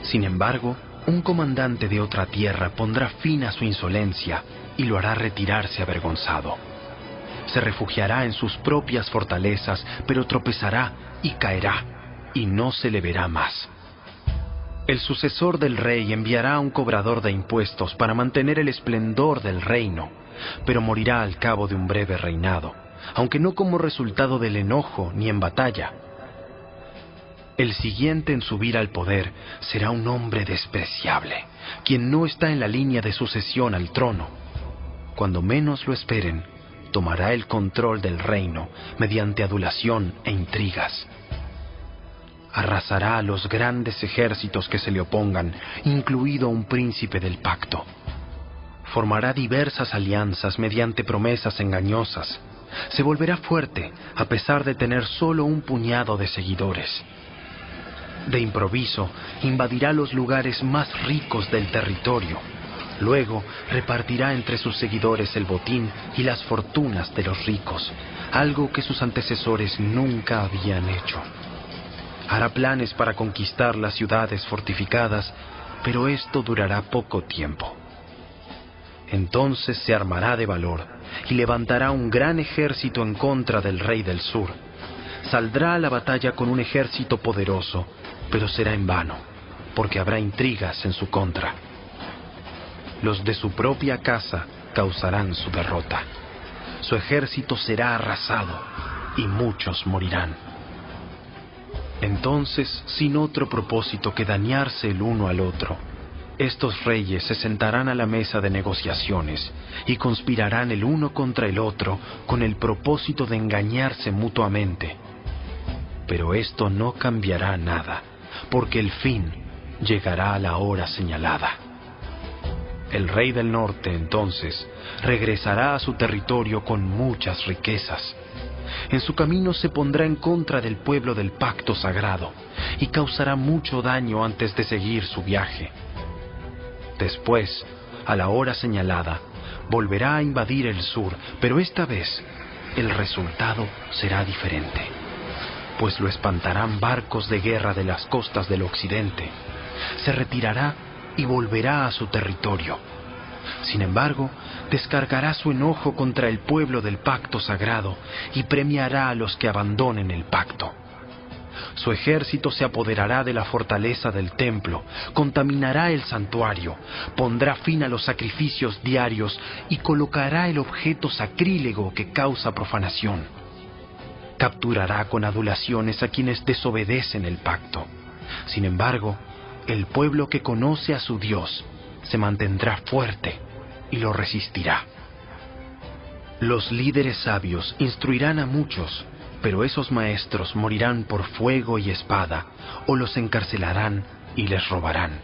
Sin embargo, un comandante de otra tierra pondrá fin a su insolencia y lo hará retirarse avergonzado. Se refugiará en sus propias fortalezas, pero tropezará y caerá, y no se le verá más. El sucesor del rey enviará a un cobrador de impuestos para mantener el esplendor del reino, pero morirá al cabo de un breve reinado, aunque no como resultado del enojo ni en batalla. El siguiente en subir al poder será un hombre despreciable, quien no está en la línea de sucesión al trono. Cuando menos lo esperen, tomará el control del reino mediante adulación e intrigas. Arrasará a los grandes ejércitos que se le opongan, incluido un príncipe del pacto. Formará diversas alianzas mediante promesas engañosas. Se volverá fuerte a pesar de tener solo un puñado de seguidores. De improviso, invadirá los lugares más ricos del territorio. Luego, repartirá entre sus seguidores el botín y las fortunas de los ricos, algo que sus antecesores nunca habían hecho. Hará planes para conquistar las ciudades fortificadas, pero esto durará poco tiempo. Entonces se armará de valor y levantará un gran ejército en contra del rey del sur. Saldrá a la batalla con un ejército poderoso, pero será en vano, porque habrá intrigas en su contra. Los de su propia casa causarán su derrota. Su ejército será arrasado y muchos morirán. Entonces, sin otro propósito que dañarse el uno al otro, estos reyes se sentarán a la mesa de negociaciones y conspirarán el uno contra el otro con el propósito de engañarse mutuamente. Pero esto no cambiará nada, porque el fin llegará a la hora señalada. El rey del norte, entonces, regresará a su territorio con muchas riquezas. En su camino se pondrá en contra del pueblo del pacto sagrado y causará mucho daño antes de seguir su viaje. Después, a la hora señalada, volverá a invadir el sur, pero esta vez el resultado será diferente, pues lo espantarán barcos de guerra de las costas del occidente. Se retirará y volverá a su territorio. Sin embargo, descargará su enojo contra el pueblo del pacto sagrado y premiará a los que abandonen el pacto. Su ejército se apoderará de la fortaleza del templo, contaminará el santuario, pondrá fin a los sacrificios diarios y colocará el objeto sacrílego que causa profanación. Capturará con adulaciones a quienes desobedecen el pacto. Sin embargo, el pueblo que conoce a su Dios se mantendrá fuerte y lo resistirá. Los líderes sabios instruirán a muchos, pero esos maestros morirán por fuego y espada, o los encarcelarán y les robarán.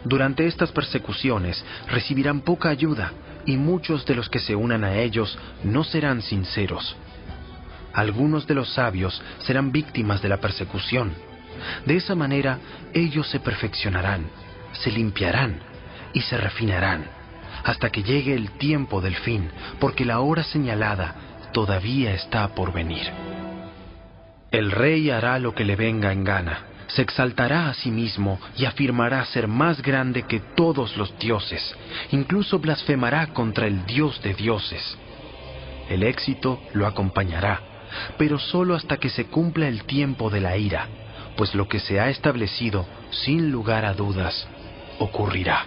Durante estas persecuciones recibirán poca ayuda, y muchos de los que se unan a ellos no serán sinceros. Algunos de los sabios serán víctimas de la persecución. De esa manera, ellos se perfeccionarán, se limpiarán y se refinarán, hasta que llegue el tiempo del fin, porque la hora señalada todavía está por venir. El rey hará lo que le venga en gana, se exaltará a sí mismo y afirmará ser más grande que todos los dioses, incluso blasfemará contra el Dios de dioses. El éxito lo acompañará, pero solo hasta que se cumpla el tiempo de la ira, pues lo que se ha establecido, sin lugar a dudas, ocurrirá.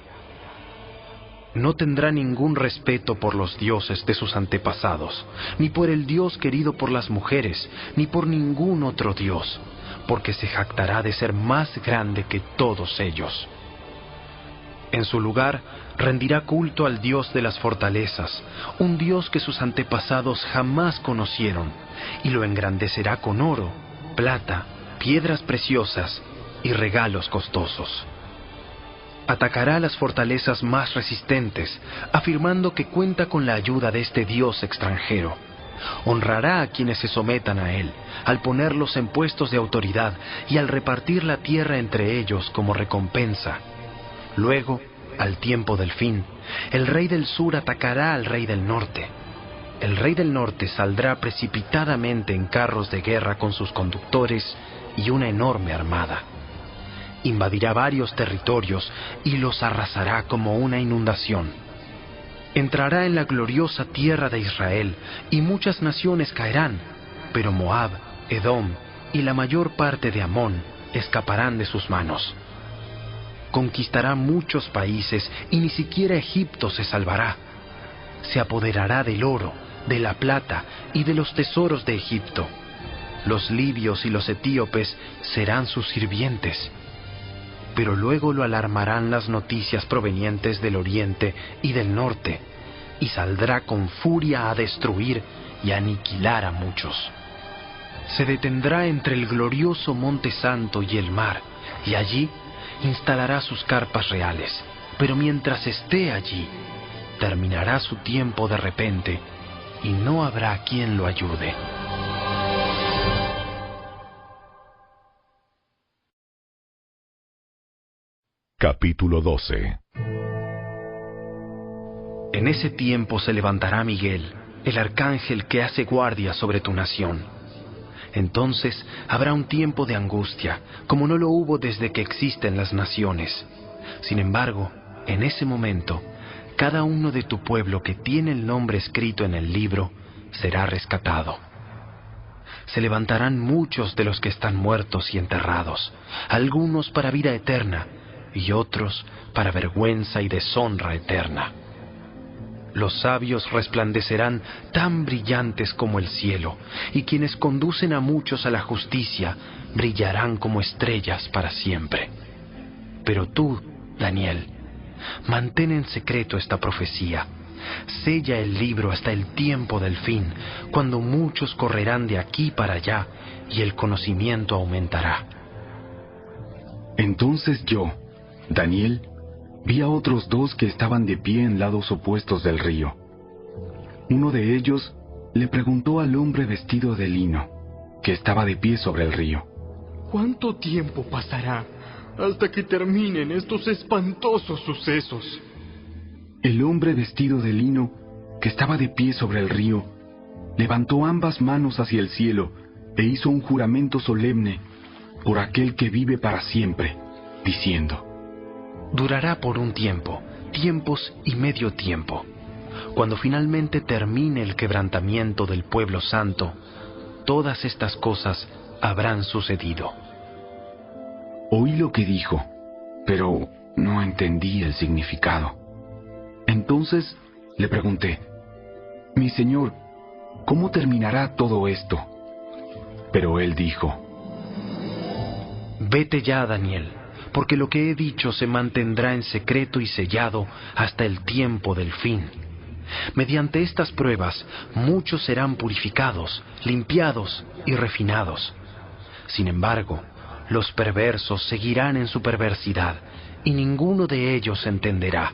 No tendrá ningún respeto por los dioses de sus antepasados, ni por el Dios querido por las mujeres, ni por ningún otro Dios, porque se jactará de ser más grande que todos ellos. En su lugar, rendirá culto al Dios de las fortalezas, un Dios que sus antepasados jamás conocieron, y lo engrandecerá con oro, plata, piedras preciosas y regalos costosos. Atacará las fortalezas más resistentes, afirmando que cuenta con la ayuda de este Dios extranjero. Honrará a quienes se sometan a él, al ponerlos en puestos de autoridad y al repartir la tierra entre ellos como recompensa. Luego, al tiempo del fin, el rey del sur atacará al rey del norte. El rey del norte saldrá precipitadamente en carros de guerra con sus conductores y una enorme armada. Invadirá varios territorios y los arrasará como una inundación. Entrará en la gloriosa tierra de Israel y muchas naciones caerán, pero Moab, Edom y la mayor parte de Amón escaparán de sus manos. Conquistará muchos países y ni siquiera Egipto se salvará. Se apoderará del oro, de la plata y de los tesoros de Egipto. Los libios y los etíopes serán sus sirvientes. Pero luego lo alarmarán las noticias provenientes del oriente y del norte, y saldrá con furia a destruir y aniquilar a muchos. Se detendrá entre el glorioso Monte Santo y el mar, y allí instalará sus carpas reales. Pero mientras esté allí, terminará su tiempo de repente, y no habrá quien lo ayude. Capítulo 12. En ese tiempo se levantará Miguel, el arcángel que hace guardia sobre tu nación. Entonces habrá un tiempo de angustia, como no lo hubo desde que existen las naciones. Sin embargo, en ese momento, cada uno de tu pueblo que tiene el nombre escrito en el libro será rescatado. Se levantarán muchos de los que están muertos y enterrados, algunos para vida eterna, y otros para vergüenza y deshonra eterna. Los sabios resplandecerán tan brillantes como el cielo, y quienes conducen a muchos a la justicia brillarán como estrellas para siempre. Pero tú, Daniel, mantén en secreto esta profecía. Sella el libro hasta el tiempo del fin, cuando muchos correrán de aquí para allá y el conocimiento aumentará. Entonces yo, Daniel, vi a otros dos que estaban de pie en lados opuestos del río. Uno de ellos le preguntó al hombre vestido de lino, que estaba de pie sobre el río: ¿Cuánto tiempo pasará hasta que terminen estos espantosos sucesos? El hombre vestido de lino, que estaba de pie sobre el río, levantó ambas manos hacia el cielo e hizo un juramento solemne por aquel que vive para siempre, diciendo: durará por un tiempo, tiempos y medio tiempo. Cuando finalmente termine el quebrantamiento del pueblo santo, todas estas cosas habrán sucedido. Oí lo que dijo, pero no entendí el significado. Entonces le pregunté: mi señor, ¿cómo terminará todo esto? Pero él dijo: vete ya, Daniel, porque lo que he dicho se mantendrá en secreto y sellado hasta el tiempo del fin. Mediante estas pruebas, muchos serán purificados, limpiados y refinados. Sin embargo, los perversos seguirán en su perversidad, y ninguno de ellos entenderá.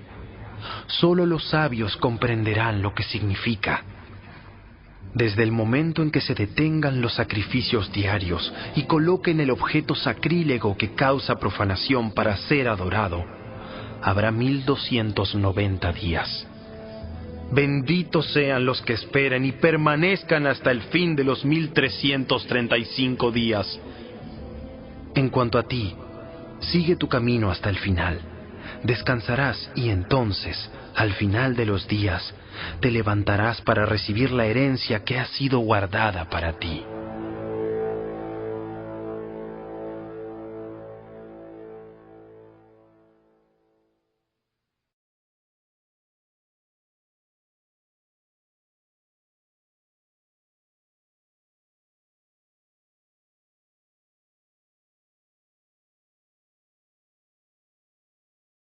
Solo los sabios comprenderán lo que significa. Desde el momento en que se detengan los sacrificios diarios y coloquen el objeto sacrílego que causa profanación para ser adorado, habrá 1290 días. Benditos sean los que esperen y permanezcan hasta el fin de los 1335 días. En cuanto a ti, sigue tu camino hasta el final. Descansarás y entonces, al final de los días, te levantarás para recibir la herencia que ha sido guardada para ti.